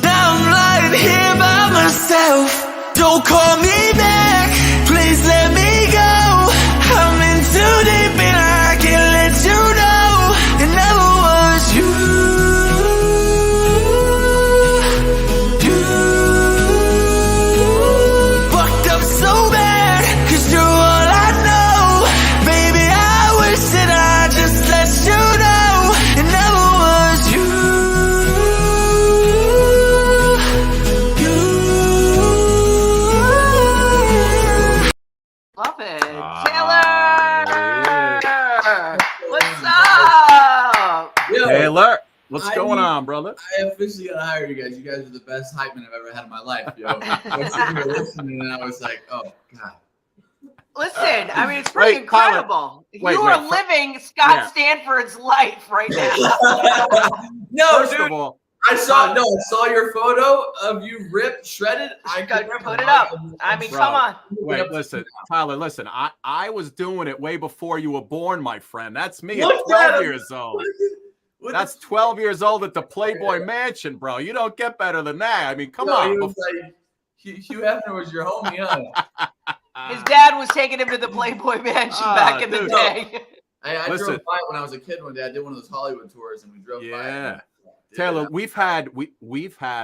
Now I'm right here by myself. Don't call me back. Please let me go. I'm in too deep and I can't let you know. It never was you. Love it. Taylor! What's up? Yo, Taylor, what's going on, brother? I officially got hired, you guys. You guys are the best hype man I've ever had in my life, yo. I was sitting here listening, and I was like, oh, God. Listen, I mean, it's pretty incredible. You are living Scott Stanford's life right now. No, First of all, I saw your photo of you ripped, shredded. I could put it up. I mean, come on. Wait, listen, Tyler, listen. I was doing it way before you were born, my friend. That's me at 12 years old. That's 12 years old at the Playboy Mansion, bro. You don't get better than that. I mean, come on. He was like, Hugh Hefner was your homie, huh? His dad was taking him to the Playboy Mansion back in the day. I drove by when I was a kid one day. I did one of those Hollywood tours, and we drove by. Yeah. Taylor, we've had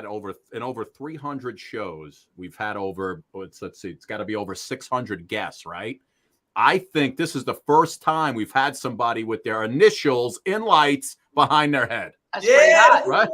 over 300 shows. We've had over, let's see, it's got to be over 600 guests, right? I think this is the first time we've had somebody with their initials in lights behind their head. That's pretty hot. Right?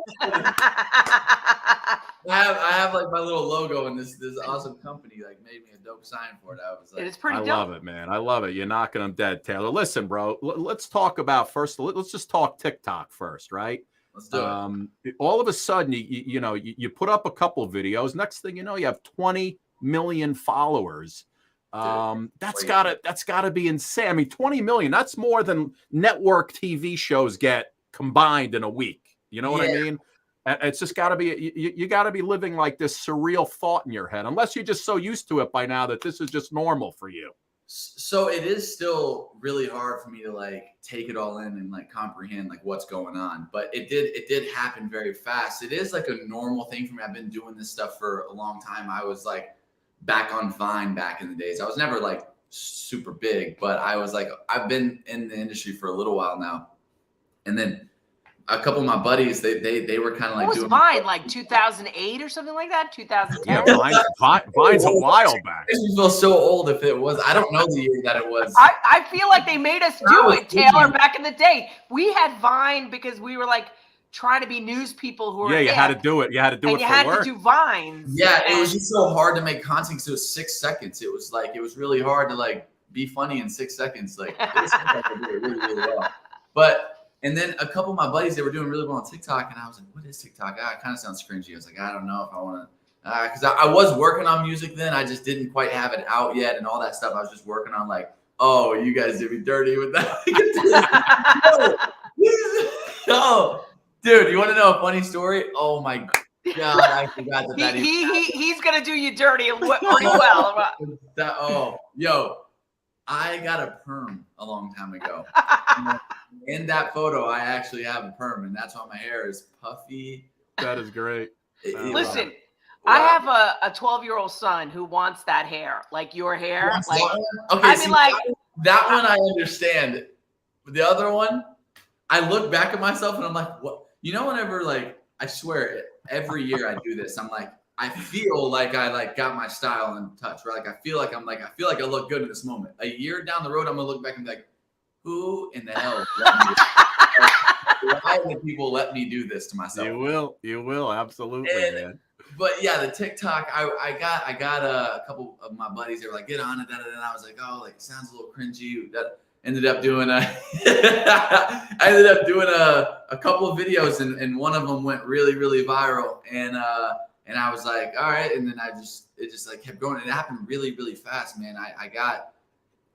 I have like my little logo, and this awesome company like made me a dope sign for it. I was like, it's pretty dope. I love it, man. I love it. You're knocking them dead, Taylor. Listen, bro, let's talk about first. Let's just talk TikTok first, right? Let's do it. All of a sudden, you put up a couple of videos. Next thing you know, you have 20 million followers. That's gotta be insane. I mean, 20 million. That's more than network TV shows get combined in a week. You know what I mean? It's just got to be, you got to be living like this surreal thought in your head, unless you're just so used to it by now that this is just normal for you. So it is still really hard for me to like take it all in and like comprehend like what's going on. But it did happen very fast. It is like a normal thing for me. I've been doing this stuff for a long time. I was like back on Vine back in the days. I was never like super big, but I was like, I've been in the industry for a little while now. And then a couple of my buddies, they were kind of like, what was Vine, like 2008 or something like that? 2010? Yeah, Vine's a while back. It makes me feel so old if it was. I don't know the year that it was. I feel like they made us do it, Taylor, back in the day. We had Vine because we were like trying to be news people who were you had to do it. You had to do it for work. And you had to do Vines. Yeah, it was just so hard to make content because it was 6 seconds. It was like, it was really hard to like be funny in 6 seconds. Like, this I did it really, really well. But and then a couple of my buddies, they were doing really well on TikTok, and I was like, what is TikTok? It kind of sounds cringy. I was like, I don't know if I want to, because I was working on music then. I just didn't quite have it out yet and all that stuff. I was just working on like, oh, you guys did me dirty with that. Oh, dude, you want to know a funny story? Oh my God, I forgot that. He's going to do you dirty pretty well. Yo, I got a perm a long time ago. In that photo, I actually have a perm, and that's why my hair is puffy. That is great. Listen, I have a 12-year-old son who wants that hair, like your hair. Like, okay, that one I understand. The other one, I look back at myself and I'm like, what? You know, whenever like I swear every year I do this, I'm like, I feel like I like got my style in touch, right? Like I feel like I look good in this moment. A year down the road, I'm gonna look back and be like, who in the hell why would people let me do this to myself? You will, absolutely, man. But yeah, the TikTok, I got a couple of my buddies. They were like, get on it, and I was like, oh, like it sounds a little cringy. That ended up doing I ended up doing a couple of videos, and one of them went really, really viral, and I was like, all right, and then it just like kept going. It happened really, really fast, man. I got.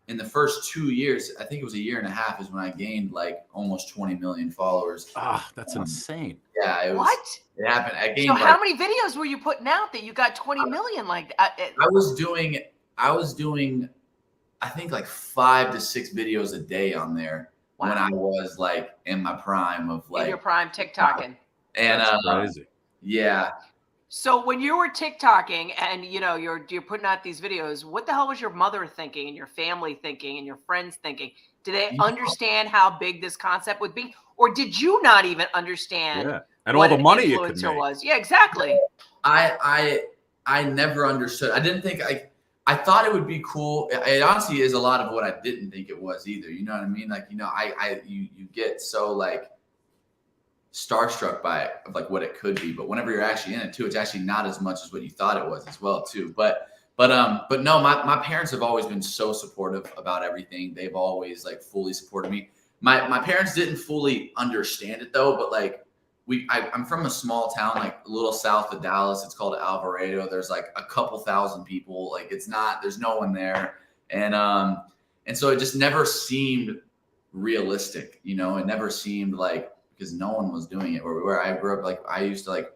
In the first 2 years, I think it was a year and a half, is when I gained like almost 20 million followers. That's insane. Yeah, it was. What? It happened. I gained. So how many videos were you putting out that you got 20 million? Like I was doing, I think like 5 to 6 videos a day on there when I was like in my prime of like in your prime TikToking. And that's crazy. Yeah. So when you were TikToking and you're putting out these videos, what the hell was your mother thinking and your family thinking and your friends thinking? Did they understand how big this concept would be, or did you not even understand? Yeah, and all the money you could make. Was. Yeah, exactly. I never understood. I didn't think I thought it would be cool. It honestly is a lot of what I didn't think it was either. You know what I mean? Like you get so like starstruck by it of like what it could be, but whenever you're actually in it too, it's actually not as much as what you thought it was as well too. But no, my parents have always been so supportive about everything. They've always like fully supported me. My parents didn't fully understand it though, but like I'm from a small town like a little south of Dallas. It's called Alvarado. There's like a couple thousand people. Like there's no one there, and so it just never seemed realistic. It never seemed like. because no one was doing it. Where I grew up, like I used to like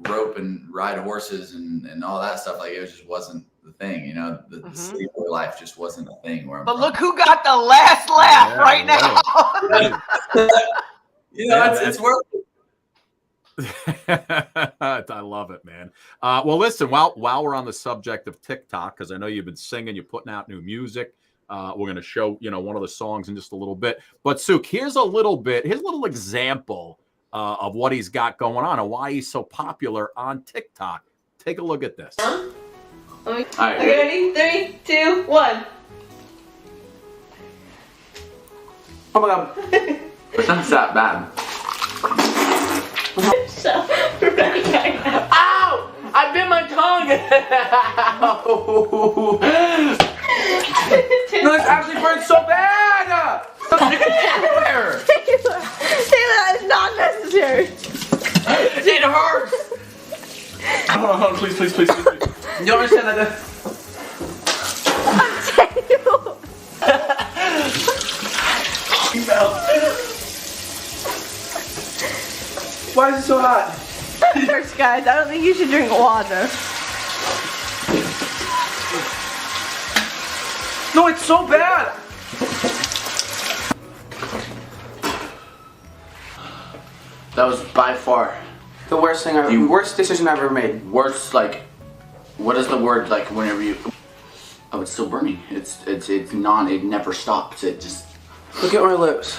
rope and ride horses and all that stuff. Like it just wasn't the thing, you know. The city boy life just wasn't a thing where I'm But from. look who got the last laugh right now. You know, it's worth it. I love it, man. Well, listen, while we're on the subject of TikTok, because I know you've been singing, you're putting out new music. We're going to show, one of the songs in just a little bit. But Suk, here's a little example of what he's got going on and why he's so popular on TikTok. Take a look at this. All right, ready? 3, 2, 1. Oh my God. It's not that bad. Ow! I bit my tongue! No, it's actually burns so bad! Taylor, that is not necessary. It hurts! Hold on, please. You don't understand that? Why is it so hot? First, guys, I don't think you should drink water. No, it's so bad! That was by far the worst thing worst decision I've ever made. Worst, like, what is the word, like, whenever you... Oh, it's still burning. It never stops. It just... Look at my lips.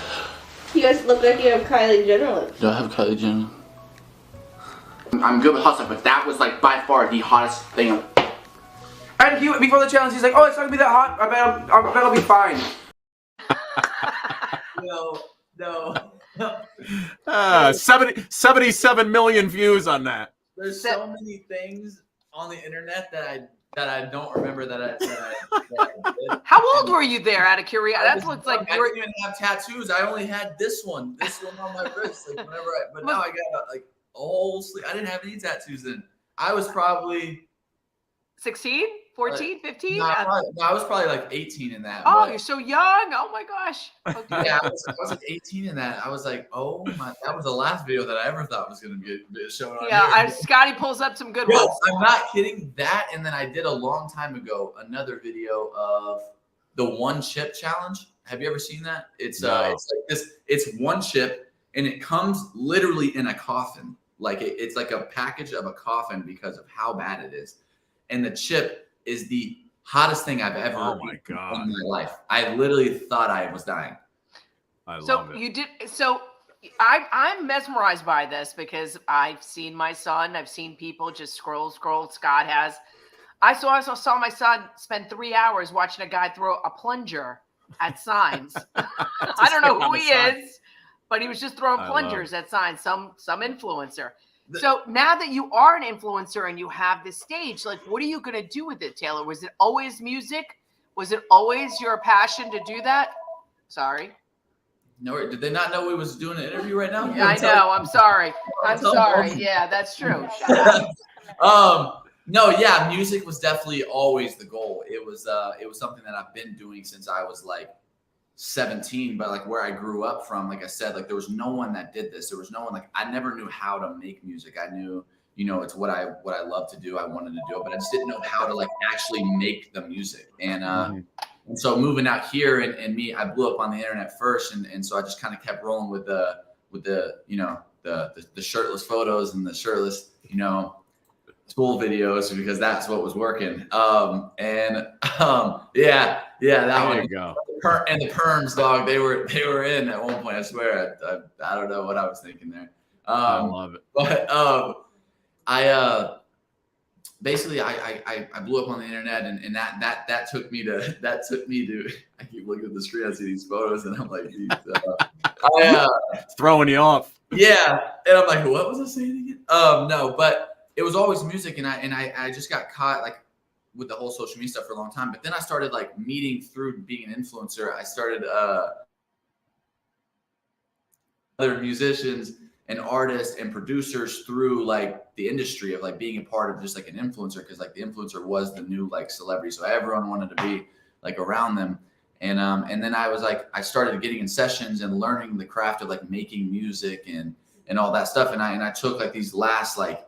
You guys look like you have Kylie Jenner lips. Do I have Kylie Jenner? I'm good with hot stuff, but that was, like, by far the hottest thing. And before the challenge, he's like, "Oh, it's not gonna be that hot. I bet I'll be fine." No. 77 million views on that. There's so many things on the internet that I don't remember that I did. How old were you there, out of curiosity? That looks like I didn't even have tattoos. I only had this one on my wrist. Like but now I got like a whole sleeve. I didn't have any tattoos then. I was probably 16, 14, 15? No, I was probably like 18 in that. Oh, you're so young. Oh my gosh. Okay. Yeah, I was like 18 in that. I was like, oh my, that was the last video that I ever thought was going to be shown on here. Scotty pulls up some good Yo, ones. I'm not kidding. That, and then I did a long time ago another video of the 1 chip challenge. Have you ever seen that? It's like this. It's 1 chip, and it comes literally in a coffin. Like it's like a package of a coffin because of how bad it is. And the chip is the hottest thing I've ever eaten in my life. I literally thought I was dying. I love it. So I'm mesmerized by this because I've seen my son. I've seen people just scroll. Scott has. I also saw my son spend 3 hours watching a guy throw a plunger at signs. I don't know who he is, but he was just throwing plungers at signs. Some influencer. So now that you are an influencer and you have this stage, like, what are you going to do with it, Taylor? Was it always music? Was it always your passion to do that? Sorry. No, did they not know we was doing an interview right now? Yeah, I know. I'm sorry. I'm sorry. Yeah, that's true. No, yeah, music was definitely always the goal. It was something that I've been doing since I was like 17, but like where I grew up from, like I said, like there was no one that did this. There was no one, like I never knew how to make music. I knew, it's what I love to do. I wanted to do it, but I just didn't know how to like actually make the music. And so moving out here and me, I blew up on the internet first, and so I just kind of kept rolling with the shirtless photos and the shirtless, school videos because that's what was working. Yeah, that one. There you go. And the perms, dog, they were in at one point. I swear, I don't know what I was thinking there. I love it. But I basically I blew up on the internet, and that took me to I keep looking at the screen, I see these photos, and I'm like, throwing you off. Yeah, and I'm like, what was I saying again? No, but it was always music, and I just got caught like with the whole social media stuff for a long time. But then I started like meeting through being an influencer. I started other musicians and artists and producers through like the industry of like being a part of just like an influencer, because like the influencer was the new like celebrity, so everyone wanted to be like around them. And then I was like, I started getting in sessions and learning the craft of like making music and all that stuff. And I took like these last like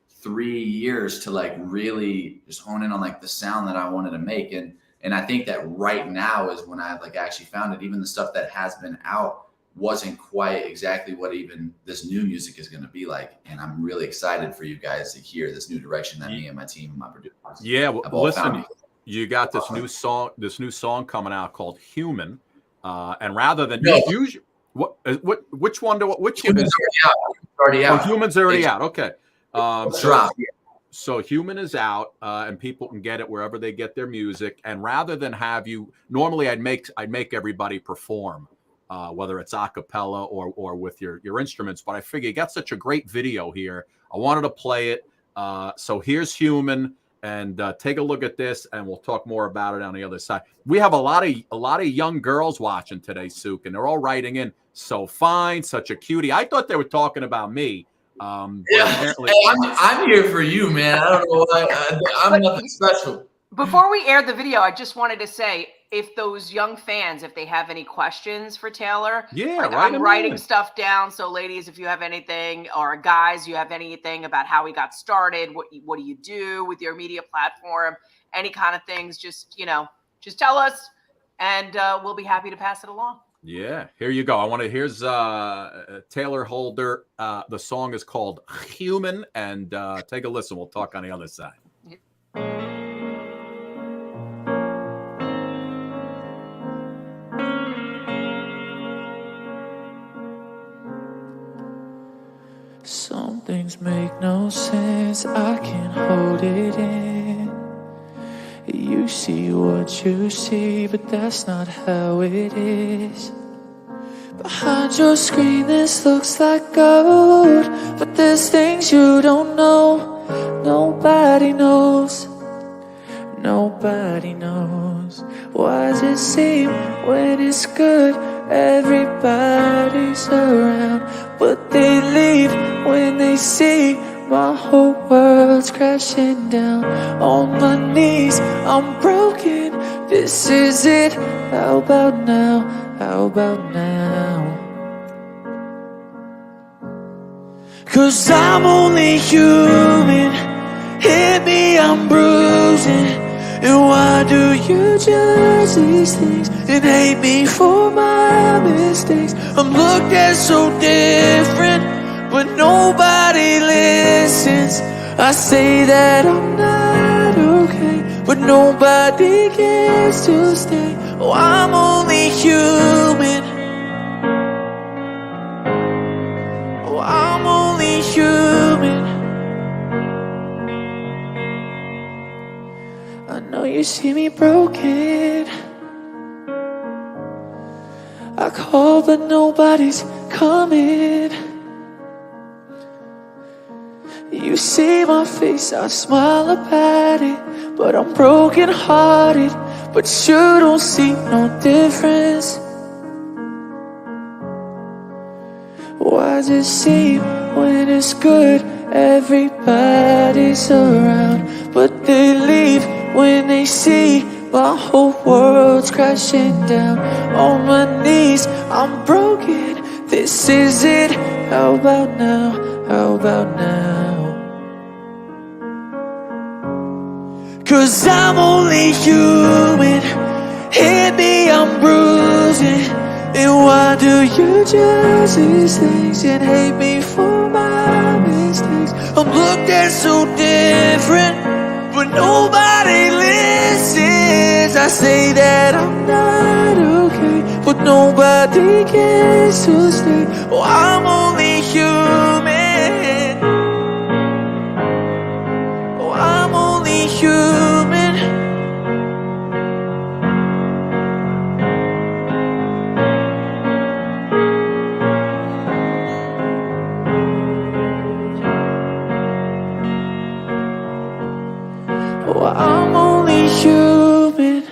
3 years to like really just hone in on like the sound that I wanted to make. And I think that right now is when I like actually found it. Even the stuff that has been out wasn't quite exactly what even this new music is going to be like. And I'm really excited for you guys to hear this new direction that me and my team and my producers. Yeah, well, listen, you got this new song coming out called Human. And rather than which one which one is already out? Oh, Human's already out. Okay. Drop. So Human is out, and people can get it wherever they get their music. And rather than have you, normally I'd make everybody perform, whether it's a cappella or with your instruments. But I figure you got such a great video here. I wanted to play it. So here's Human, and take a look at this, and we'll talk more about it on the other side. We have a lot of young girls watching today, Sook, and they're all writing in, so fine, such a cutie. I thought they were talking about me. Yeah, hey, I'm here for you, man. I don't know why. I'm nothing special. Before we air the video, I just wanted to say, if those young fans, if they have any questions for Tayler, like I'm writing stuff down. So ladies, if you have anything, or guys, you have anything about how we got started, what do you do with your media platform, any kind of things, just tell us, and we'll be happy to pass it along. Yeah, here you go. Here's Tayler Holder. The song is called Human, and take a listen. We'll talk on the other side. Some things make no sense, I can't hold it in. You see what you see, but that's not how it is. Behind your screen this looks like gold, but there's things you don't know. Nobody knows. Nobody knows. Why does it seem when it's good everybody's around, but they leave when they see my whole world's crashing down? On my knees, I'm broken. This is it. How about now? How about now? 'Cause I'm only human. Hit me, I'm bruising. And why do you judge these things and hate me for my mistakes? I'm looked at so different, but nobody listens. I say that I'm not okay, but nobody gets to stay. Oh, I'm only human. Oh, I'm only human. I know you see me broken. I call, but nobody's coming. You see my face, I smile about it, but I'm broken hearted. But you don't see no difference. Why does it seem when it's good everybody's around, but they leave when they see my whole world's crashing down? On my knees, I'm broken. This is it. How about now? How about now? 'Cause I'm only human. Hit me, I'm bruising. And why do you judge these things and hate me for my mistakes? I'm looked at so different, but nobody listens. I say that I'm not okay, but nobody gets to stay. Oh, I'm only human. Oh, I'm only human. Oh, I'm only human.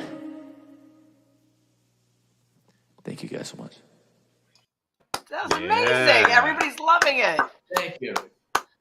Thank you guys so much. That was amazing. Everybody's loving it. Thank you.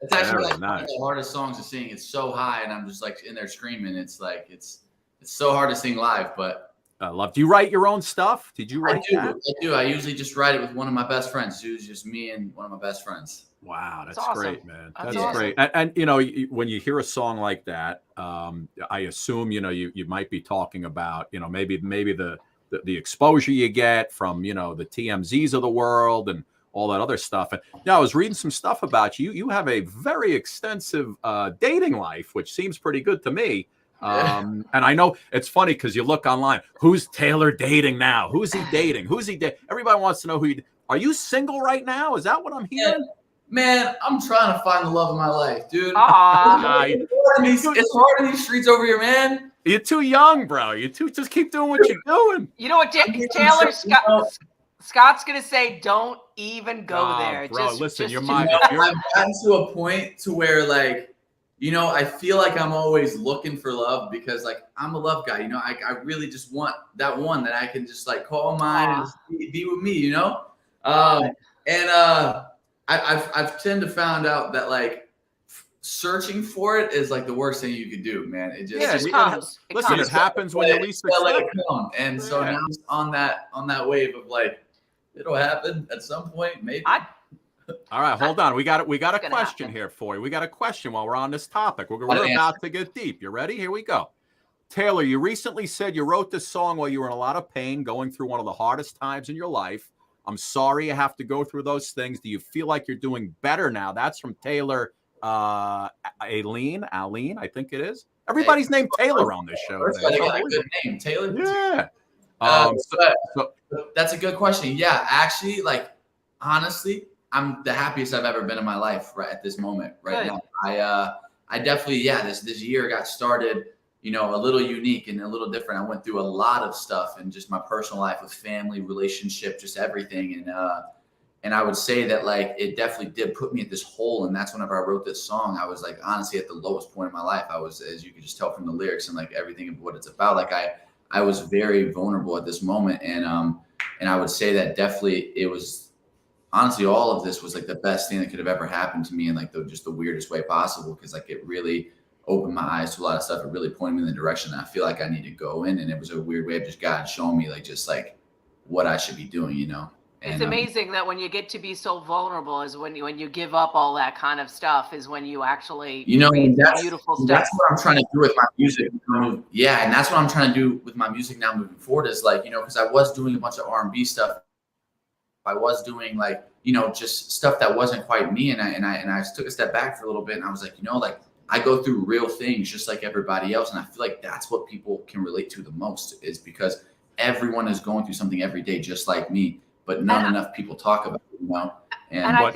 It's actually like one of the hardest songs to sing. It's so high, and I'm just like in there screaming. It's like it's so hard to sing live, but I love. Do you write your own stuff? Did you write that? I do. I usually just write it with one of my best friends. It was just me and one of my best friends. Wow, that's awesome. great, man. That's awesome. great. And you know, when you hear a song like that, I assume you might be talking about maybe the exposure you get from the TMZs of the world and all that other stuff. And I was reading some stuff about you. You have a very extensive dating life, which seems pretty good to me. And I know it's funny because you look online. Who's Tayler dating now? Who's he dating? Who's he dating? Everybody wants to know who. Are you single right now? Is that what I'm hearing? Yeah. Man, I'm trying to find the love of my life, dude. It's hard in these streets over here, man. You're too young, bro. Just keep doing what you're doing. You know what, Taylor, Scott's gonna say, don't even go there. Bro, listen, I've gotten to a point to where I feel like I'm always looking for love because I'm a love guy. I really just want that one that I can just call mine and be with me. I've tend to found out that searching for it is the worst thing you could do, man. It just comes. It happens when you least expect it. And so now I'm on that wave of it'll happen at some point, maybe. All right, hold on. We got a question here for you. We got a question while we're on this topic. We're about to get deep. You ready? Here we go. Taylor, you recently said you wrote this song while you were in a lot of pain, going through one of the hardest times in your life. I'm sorry you have to go through those things. Do you feel like you're doing better now? That's from Taylor Aline, I think it is. Everybody's named Taylor on this show. Today. Got a good name, Taylor. Yeah. So that's a good question. Yeah, actually, honestly, I'm the happiest I've ever been in my life right at this moment right now. I definitely, this year got started, a little unique and a little different. I went through a lot of stuff in just my personal life with family, relationship, just everything. And I would say that it definitely did put me at this hole. And that's whenever I wrote this song, I was honestly at the lowest point in my life. I was, as you can just tell from the lyrics and everything of what it's about. I was very vulnerable at this moment. And I would say that definitely it was honestly, all of this was the best thing that could have ever happened to me in just the weirdest way possible. Cause it really opened my eyes to a lot of stuff. It really pointed me in the direction that I feel like I need to go in. And it was a weird way of just God showing me what I should be doing, And, it's amazing that when you get to be so vulnerable is when you give up all that kind of stuff is when you actually create beautiful stuff. That's what I'm trying to do with my music. Yeah. And that's what I'm trying to do with my music now moving forward is cause I was doing a bunch of R&B stuff. I was doing just stuff that wasn't quite me. And I took a step back for a little bit and I was I go through real things just like everybody else. And I feel like that's what people can relate to the most is because everyone is going through something every day, just like me, but not enough people talk about it, And I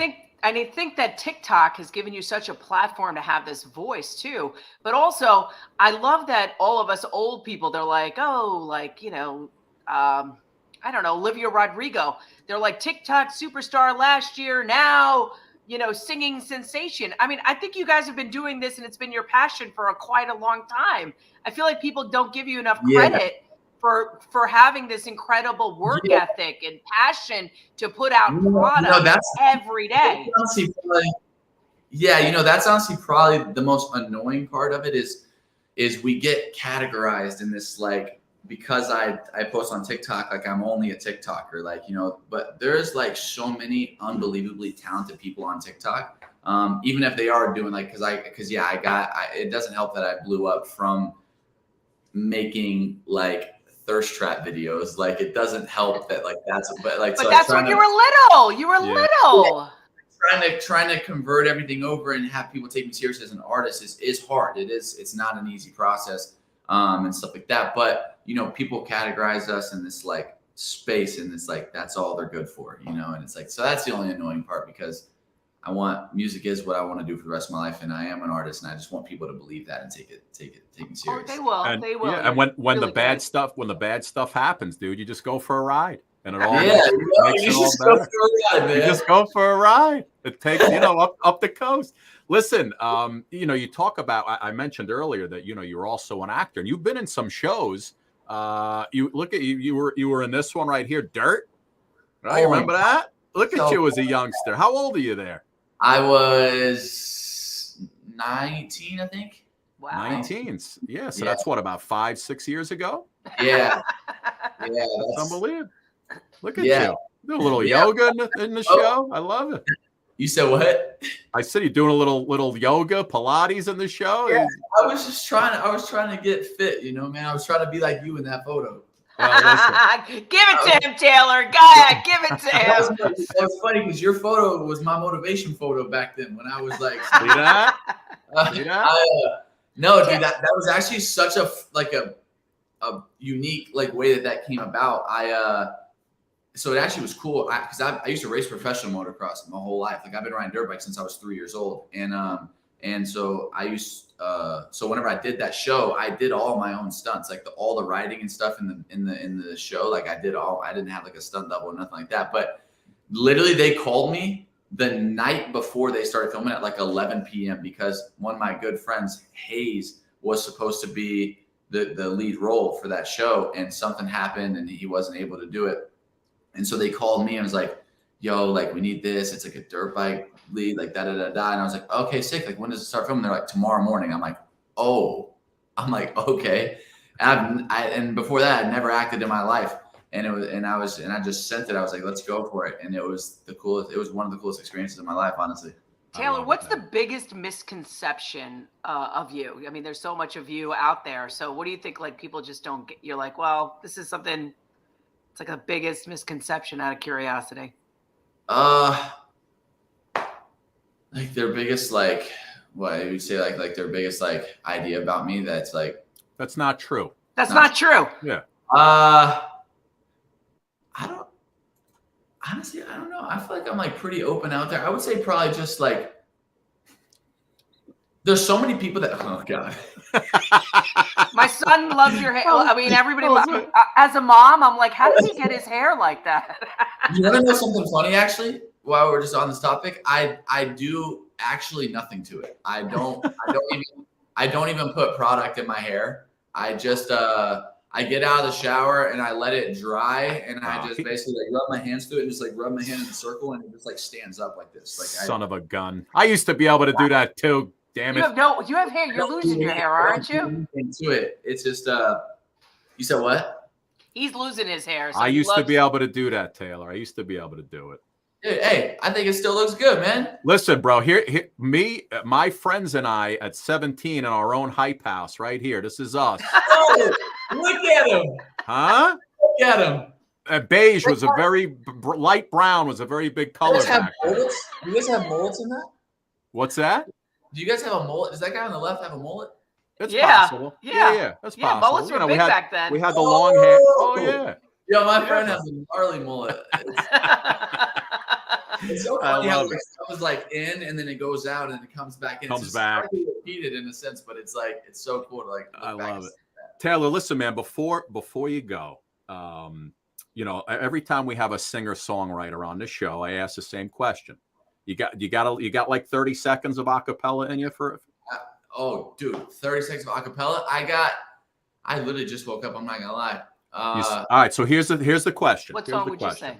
think that TikTok has given you such a platform to have this voice too. But also I love that all of us old people, they're I don't know, Olivia Rodrigo. They're TikTok superstar last year, now, singing sensation. I mean, I think you guys have been doing this and it's been your passion for quite a long time. I feel like people don't give you enough credit for having this incredible work ethic and passion to put out product every day. That's honestly probably the most annoying part of it is we get categorized in this because I post on TikTok, I'm only a TikToker, but there's so many unbelievably talented people on TikTok. Even if they are doing it doesn't help that I blew up from making thirst trap videos. It doesn't help that but that's when you were little. You were little. Trying to convert everything over and have people take me serious as an artist is hard. It's not an easy process. And stuff like that. But, people categorize us in this space and it's that's all they're good for, and it's so that's the only annoying part because music is what I want to do for the rest of my life. And I am an artist and I just want people to believe that and take me serious. They will. They will. Yeah, and when the bad stuff happens, dude, you just go for a ride. And it all makes it all better. You just go for a ride. It takes, up the coast. Listen, you talk about, I mentioned earlier that, you're also an actor and you've been in some shows. You were in this one right here, Dirt. Right? Remember that? Look at you as a youngster. How old are you there? I was 19, I think. Wow. 19. Yeah. So that's what, about 5-6 years ago? Yeah. Yeah. That's unbelievable. Look at you. Do a little yoga in the show. I love it. You said what? I said you're doing a little yoga, Pilates in the show. Yeah, I was trying to get fit, you know, man. I was trying to be like you in that photo. Well, give it to him, Taylor. Go ahead, give it to him. That was funny because your photo was my motivation photo back then when I was like, see that? See that? No, dude, that was actually such a unique like way that came about. So it actually was cool because I used to race professional motocross my whole life. Like I've been riding dirt bikes since I was 3 years old, and so I used so whenever I did that show, I did all my own stunts, like all the riding and stuff in the show. Like I didn't have like a stunt double or nothing like that. But literally, they called me the night before they started filming at like 11 p.m. because one of my good friends, Hayes, was supposed to be the lead role for that show, and something happened and he wasn't able to do it. And so they called me and was like, yo, like we need this. It's like a dirt bike lead, like da-da-da-da. And I was like, okay, sick. Like when does it start filming? They're like, tomorrow morning. I'm like, oh. I'm like, okay. And before that, I'd never acted in my life. And I just sent it. I was like, let's go for it. And it was the coolest. It was one of the coolest experiences of my life, honestly. Taylor, what's the biggest misconception of you? I mean, there's so much of you out there. So what do you think, like, people just don't get? You're like, well, this is something, it's like the biggest misconception out of curiosity. Like their biggest, like, what you would say, like their biggest, like, idea about me that's like. That's not true. That's not true. Yeah. Honestly, I don't know. I feel like I'm like pretty open out there. I would say probably just like there's so many people that oh god. My son loves your hair. I mean, everybody as a mom, I'm like, how does he get his hair like that? You want to know something funny actually? While we're just on this topic, I do actually nothing to it. I don't even put product in my hair. I just I get out of the shower and I let it dry and I just basically like rub my hands through it and just like rub my hand in a circle and it just like stands up like this. Like son of a gun. I used to be able to do that too. Damn it. You have hair. You're losing your hair, aren't you? Into it. It's just you said what? He's losing his hair. So I used to be able to do that, Taylor. I used to be able to do it. Dude, hey, I think it still looks good, man. Listen, bro, me, my friends and I at 17 in our own hype house right here. This is us. Oh, look at him. Huh? Look at him. Beige was a very light brown was a very big color back then. Do you guys have mullets in that? What's that? Do you guys have a mullet? Does that guy on the left have a mullet? It's possible. Yeah. That's possible. Mullets were big back then. We had the long hair. Oh yeah. Yo, my friend has a gnarly mullet. It's so funny how it was like in and then it goes out and it comes back in. Comes back. It's repeated in a sense, but it's like it's so cool to like. I love it. Taylor, listen, man. Before you go, you know, every time we have a singer-songwriter on this show, I ask the same question. You got like 30 seconds of acapella in you for? Oh, dude, 30 seconds of acapella. I literally just woke up. I'm not gonna lie. All right, so here's the question. What song would you say?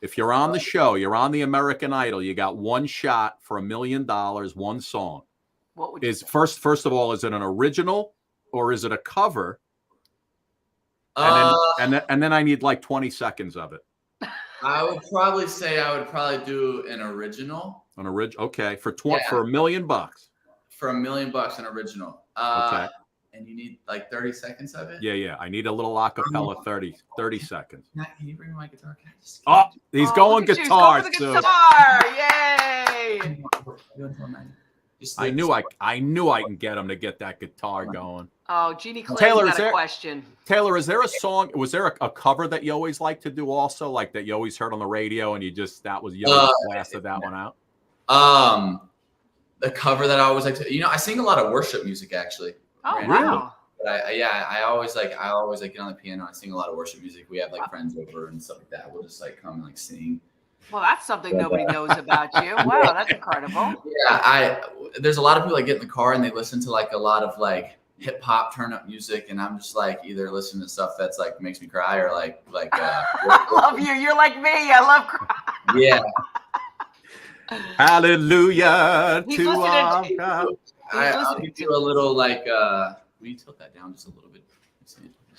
If you're on the show, you're on the American Idol, you got one shot for $1 million, one song. What would you say? First of all, is it an original or is it a cover? And then I need like 20 seconds of it. I would probably say I would probably do an original. An original, okay, for $1 million. For $1 million, an original. Okay. And you need like 30 seconds of it? Yeah. I need a little acapella 30 seconds. Can you bring me my guitar? Can I just he's going guitar too. Guitar. Yay! I knew I can get him to get that guitar going. Oh, Jeannie Clay's got a question. Taylor, is there a song? Was there a cover that you always like to do also, like that you always heard on the radio and you always blasted that one out? The cover that I always like to, I sing a lot of worship music actually. Oh, wow. But I always get on the piano. I sing a lot of worship music. We have like friends over and stuff like that. We'll just like come and like sing. Well, that's something nobody knows about you. Wow, that's incredible. Yeah, there's a lot of people that get in the car and they listen to like a lot of like hip hop turn up music, and I'm just like either listening to stuff that's like makes me cry or like. I love you. You're like me. I love crying. Yeah. Hallelujah to our God. I'll give you a little like. Will you tilt that down just a little bit?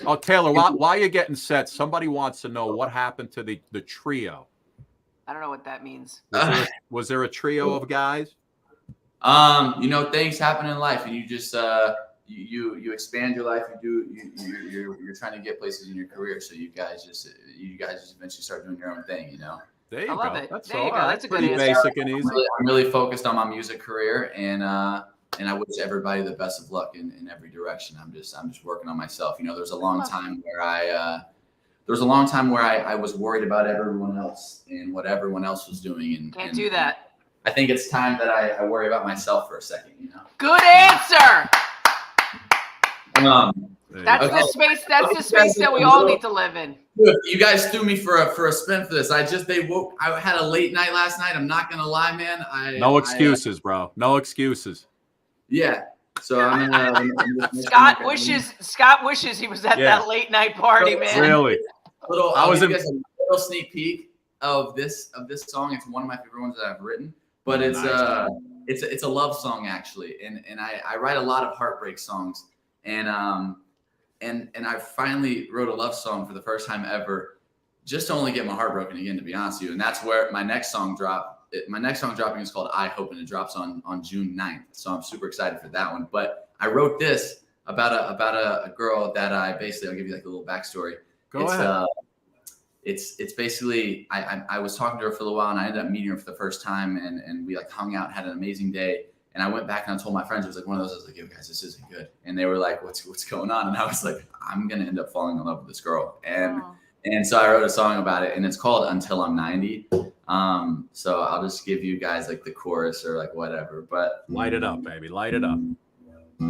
Oh, Taylor, while you're getting set, somebody wants to know what happened to the trio. I don't know what that means. Was there a trio of guys? You know, things happen in life, and you just you expand your life. You're trying to get places in your career, so you guys just eventually start doing your own thing. You know. There you I love go. it. That's There you all go. right. That's a good Pretty answer. basic and easy. I'm really focused on my music career, and I wish everybody the best of luck in every direction. I'm just working on myself. You know, there's a long time where I was worried about everyone else and what everyone else was doing, and Can't do that. I think it's time that I worry about myself for a second. You know. Good answer. That's Okay. the space. That's the space that we all need to live in. You guys threw me for a spin for this. I had a late night last night. I'm not gonna lie, man. No excuses, bro. No excuses. Yeah. So I'm Scott wishes he was at that late night party, man. Really? I'll give you guys a little sneak peek of this song. It's one of my favorite ones that I've written, but it's a love song actually, and I write a lot of heartbreak songs, and I finally wrote a love song for the first time ever, just to only get my heart broken again, to be honest with you. And that's where my next song my next song dropping is called I Hope, and it drops on June 9th. So I'm super excited for that one. But I wrote this about a girl that I'll give you like a little backstory. Go ahead. It's basically, I was talking to her for a little while, and I ended up meeting her for the first time, and we like hung out, had an amazing day. And I went back and I told my friends, it was like one of those, I was like, yo guys, this isn't good. And they were like, what's going on? And I was like, I'm going to end up falling in love with this girl. And so I wrote a song about it, and it's called Until I'm 90. So I'll just give you guys like the chorus or like whatever, but light it up, baby. Light it up. I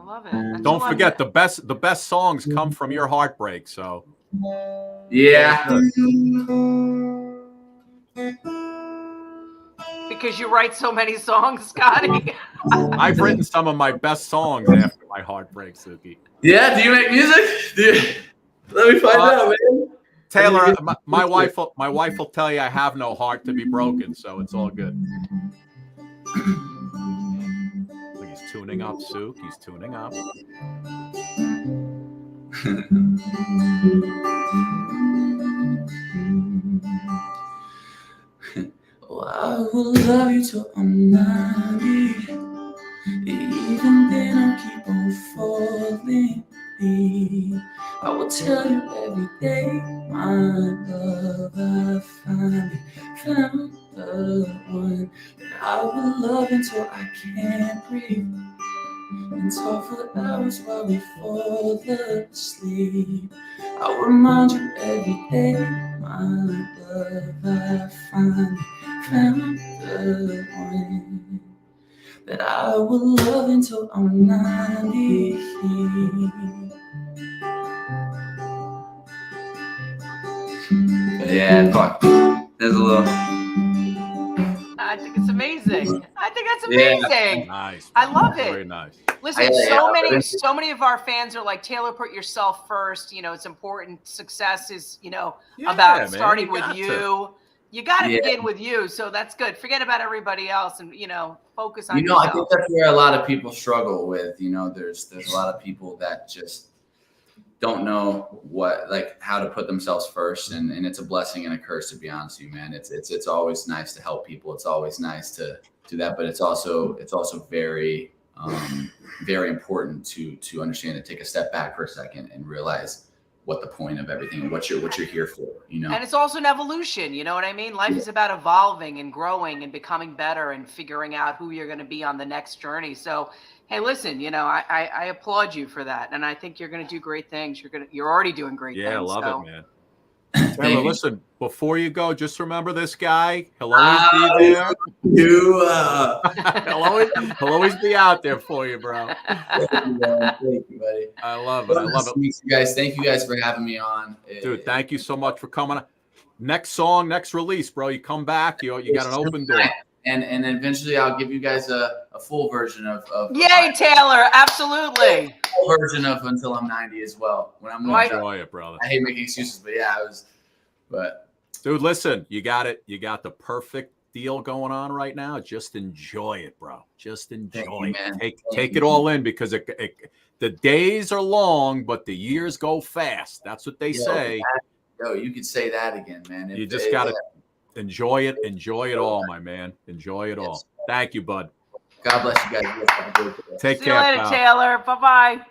love it. Don't forget the best songs come from your heartbreak. So yeah. Because you write so many songs, Scotty. I've written some of my best songs after my heartbreak, Suki. Yeah. Do you make music? Let me find out, man. Taylor, my wife will tell you I have no heart to be broken, so it's all good. Look, he's tuning up, Sook. He's tuning up. Oh, I will love you till I'm 90. Even then I'll keep on falling. I will tell you every day, my love, I finally found the one that I will love until I can't breathe, and talk for hours while we fall asleep. I'll remind you every day, my love, I finally found the one that I will love until I'm 90. Yeah, fuck. There's a little. I think it's amazing. I think that's amazing. Yeah. Nice. I love it. Very nice. Listen, so many of our fans are like, Taylor, put yourself first. You know, it's important. Success is, about starting with you. You got to begin with you. So that's good. Forget about everybody else and, focus on yourself. I think that's where a lot of people struggle with. There's a lot of people that just don't know how to put themselves first, and it's a blessing and a curse, to be honest with you, man. It's always nice to help people. It's always nice to do that, but it's also very very important to understand, to take a step back for a second and realize what the point of everything and what you're here for, And it's also an evolution, you know what I mean? Life is about evolving and growing and becoming better and figuring out who you're going to be on the next journey. So, hey, listen, I applaud you for that, and I think you're going to do great things. You're already doing great things. Yeah, I love it, man. Taylor, listen, before you go, just remember this guy. He'll always be there. He'll always be out there for you, bro. Thank you, buddy. I love it. I love it. You guys, thank you guys for having me on. Dude, thank you so much for coming. Next song, next release, bro. You come back. You got an open door. And eventually I'll give you guys a full version of Yay, Taylor, absolutely. Full version of Until I'm 90 as well. When I'm enjoy it, brother. I hate making excuses, but yeah, but dude, listen, you got it. You got the perfect deal going on right now. Just enjoy it, bro. Just enjoy it. Man. Take it all in, because the days are long, but the years go fast. That's what they say. You could say that again, man. You just got to enjoy it. Enjoy it all, my man. Enjoy it all. Thank you, bud. God bless you guys. You guys have a good day. Take See care, you later, pal. Taylor. Bye-bye.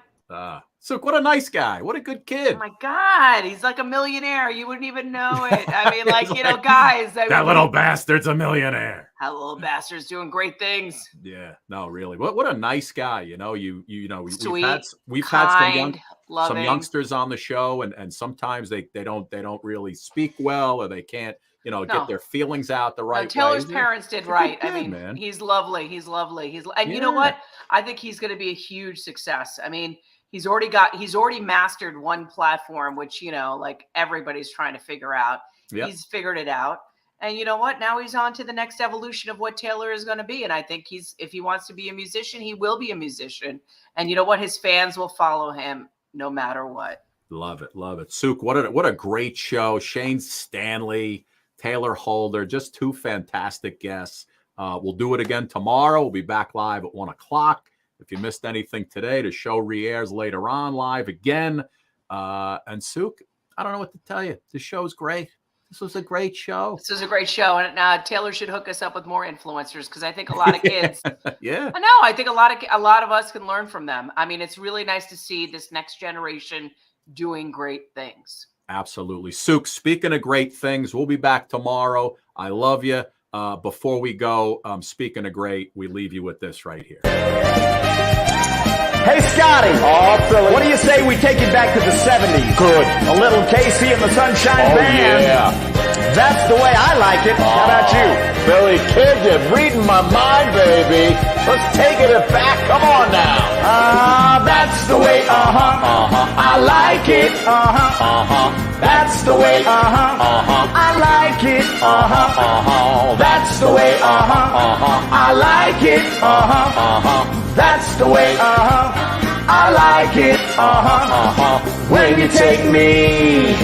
So what a nice guy. What a good kid. Oh my God, he's like a millionaire. You wouldn't even know it. I mean, like, guys. That little bastard's a millionaire. That little bastard's doing great things. Yeah, no, really. What a nice guy. You know, Sweet, we've had some loving. youngsters on the show, and sometimes they don't really speak well, or they can't, get their feelings out the right way. Taylor's parents did right. Good, I mean, man. he's lovely. He's lovely. And you know what? I think he's going to be a huge success. I mean, he's already mastered one platform, which, like everybody's trying to figure out. Yep. He's figured it out. And you know what? Now he's on to the next evolution of what Taylor is going to be. And I think if he wants to be a musician, he will be a musician. And you know what? His fans will follow him no matter what. Love it. Love it. Sook, what a great show. Shane Stanley, Taylor Holder, just two fantastic guests. We'll do it again tomorrow. We'll be back live at 1 o'clock. If you missed anything today, the show re-airs later on live again. And Sook, I don't know what to tell you. The show's great. This was a great show. This was a great show. And Taylor should hook us up with more influencers, because I think a lot of kids. Yeah. I know. I think a lot of us can learn from them. I mean, it's really nice to see this next generation doing great things. Absolutely. Sook, speaking of great things, we'll be back tomorrow. I love you. Before we go, speaking of great, we leave you with this right here. Hey, Scotty. What do you say we take it back to the 70s? Good. A little Casey and the Sunshine Band. Yeah. That's the way I like it. How about you? Billy Kid, you're reading my mind, baby. Let's take it back. Come on now. That's the way, I like it. That's the way, I like it. That's the way, I like it. That's the way, I like it. When you take me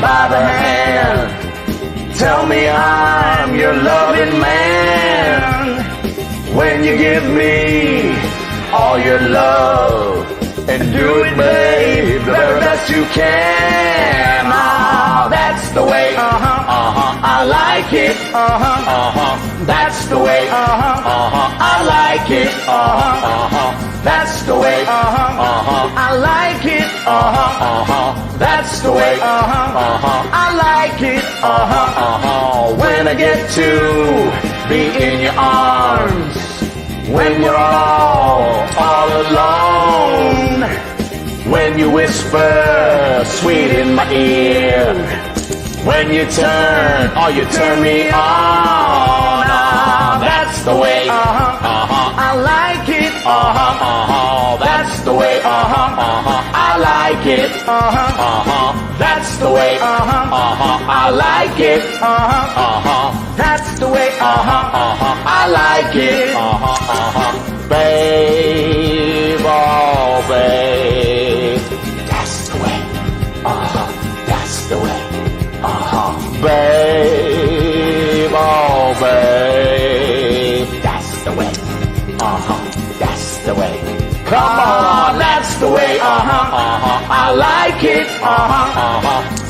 by the hand, tell me I'm your loving man. When you give me all your love, and do it, babe, the very best you can. That's the way, I like it. That's the way, I like it. That's the way, I like it. That's the way, I like it. When I get to be in your arms, when you're all alone, when you whisper sweet in my ear, when you turn me on. That's the way, I like it. That's the way, I like it. That's the way, I like it. That's the way, I like it. Babe, oh babe. That's the way, that's the way. Babe, oh babe. That's the way, that's the way. Come on, that's the way, I like it.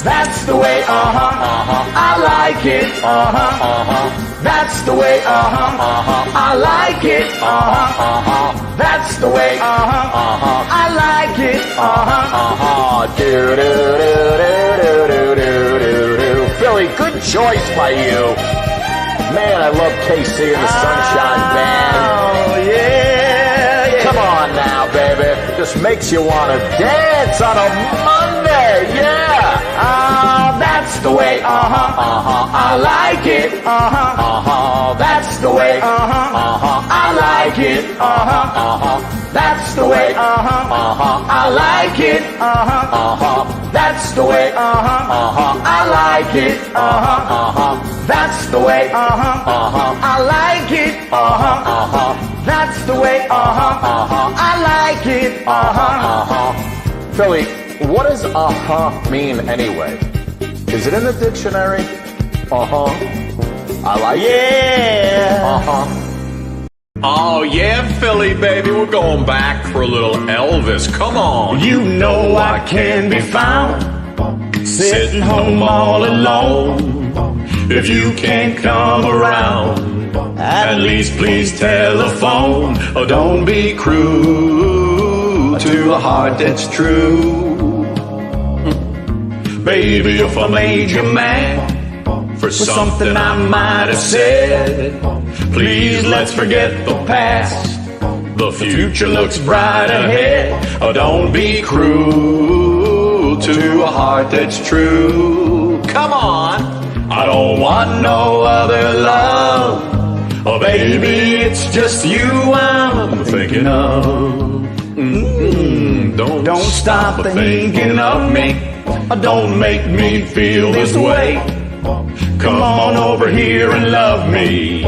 That's the way, I like it. That's the way, I like it. That's the way, I like it. Do do do do do do do do. Philly, good choice by you. Man, I love KC and the Sunshine Band. Oh yeah. Come on now, baby. Just makes you want to dance on a Monday. Yeah. That's the way, I like it. That's the way, I like it. That's the way, I like it. That's the way, I like it. That's the way, I like it. That's the way, I like it. Philly, what does mean anyway? Is it in the dictionary? I like it. Oh, yeah, Philly, baby. We're going back for a little Elvis. Come on. You know I can be found sitting home all alone. If you can't come around, at least please telephone. Oh, don't be cruel to a heart that's true. Baby, if I made you mad for something I might have said, please let's forget the past. The future looks bright ahead. Oh, don't be cruel to a heart that's true. Come on. I don't want no other love. Oh, baby, it's just you I'm thinking of. Don't stop thinking of me. Don't make me feel this way. Come on over here and love me.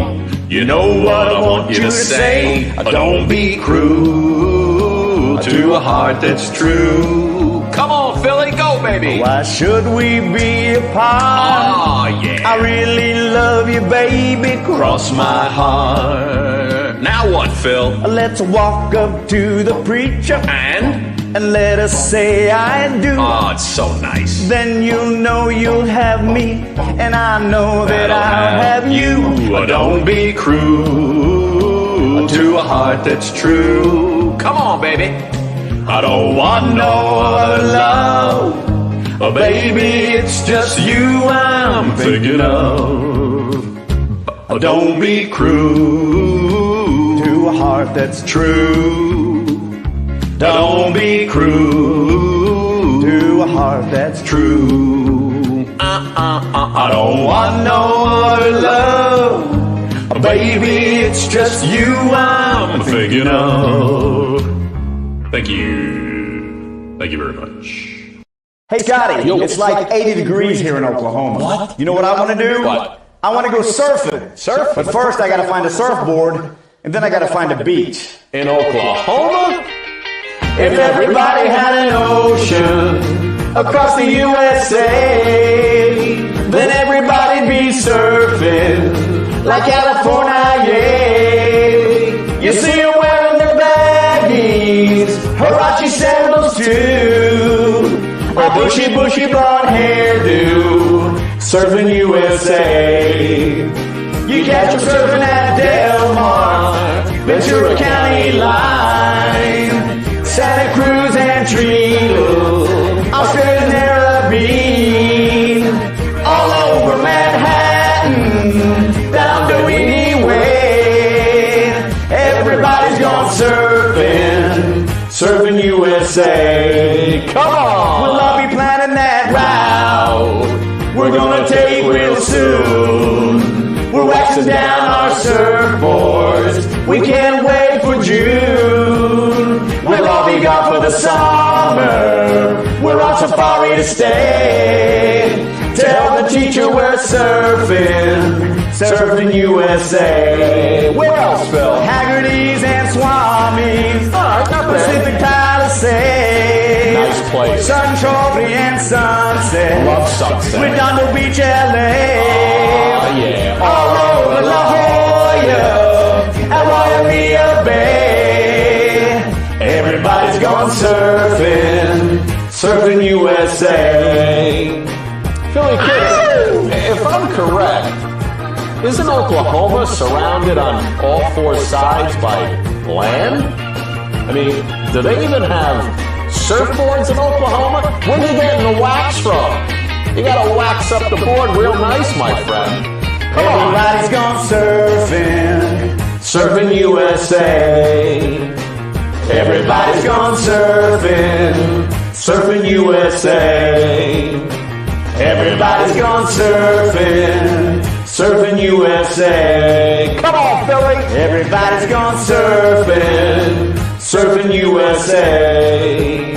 You know what I want you to say. Don't be cruel to a heart that's true. Come on, Philly, go, baby. Why should we be apart? Oh, yeah. I really love you, baby. Cross my heart. Now what, Phil? Let's walk up to the preacher and let us say I do. Oh, it's so nice. Then you'll know you'll have me, and I know that I'll have you. Don't be cruel to a heart that's true. Come on, baby. I don't want no other love. Oh, baby, it's just you I'm thinking of. Don't be cruel to a heart that's true. Don't be cruel to a heart that's true. I don't want no other love. Baby, it's just you I'm thinking of. Thank you. Thank you very much. Hey, Scotty, it's like 80 degrees here in Oklahoma. What? You know what I want to do? What? I want to go surfing. Surf? But first, I got to find a surfboard, and then I got to find a beach. In Oklahoma? If everybody had an ocean across the USA, then everybody'd be surfing like California, yeah. You see them wearing their baggies, Huarache sandals too, a bushy blonde hairdo, surfing USA. You catch them surfing at Del Mar, Ventura County line, Santa Cruz and Trio, Australian Caribbean, all over Manhattan, down to Winnie Way. Everybody's gone surfing, surfing USA. Come on! We'll all be planning that route. We're gonna take real soon. We're waxing down our surfboards. We can't wait for June. We'll all be gone for the summer. We're on safari to stay. Tell the teacher we're surfing, surfing USA. Where else, Phil? Haggerty's and Swami's, Pacific Palisades. Nice place. Sun Trophy and Sunset. Love Sunset. Redondo Beach, LA. Oh, yeah. All over La Jolla and Waimea Bay. Everybody's gone surfing, surfing USA. Philly Kid, if I'm correct, isn't Oklahoma surrounded on all four sides by land? I mean, do they even have surfboards in Oklahoma? Where are you getting the wax from? You gotta wax up the board real nice, my friend. Come on. Everybody's gone surfing, surfing USA. Everybody's gone surfing, surfing USA. Everybody's gone surfing, surfing USA. Come on, Philly! Everybody's gone surfing, surfing USA.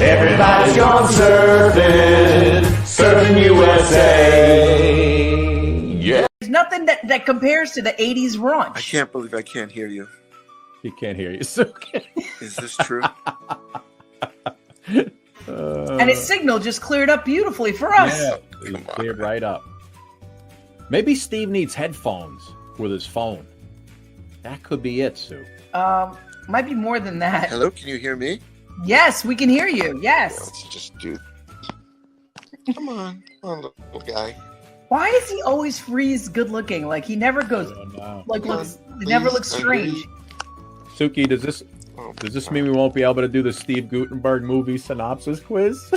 Everybody's gone surfing, surfing USA. Yeah. There's nothing that compares to the 80s brunch. I can't believe I can't hear you. He can't hear you. So Is this true? And his signal just cleared up beautifully for us. Yeah, it cleared right up. Maybe Steve needs headphones with his phone. That could be it, Sue. Might be more than that. Hello, can you hear me? Yes, we can hear you. Yes. Yeah, let's just do. Come on, little guy. Why is he always freeze good looking? Like he never goes like looks. He never looks strange. Suki, does this mean we won't be able to do the Steve Guttenberg movie synopsis quiz?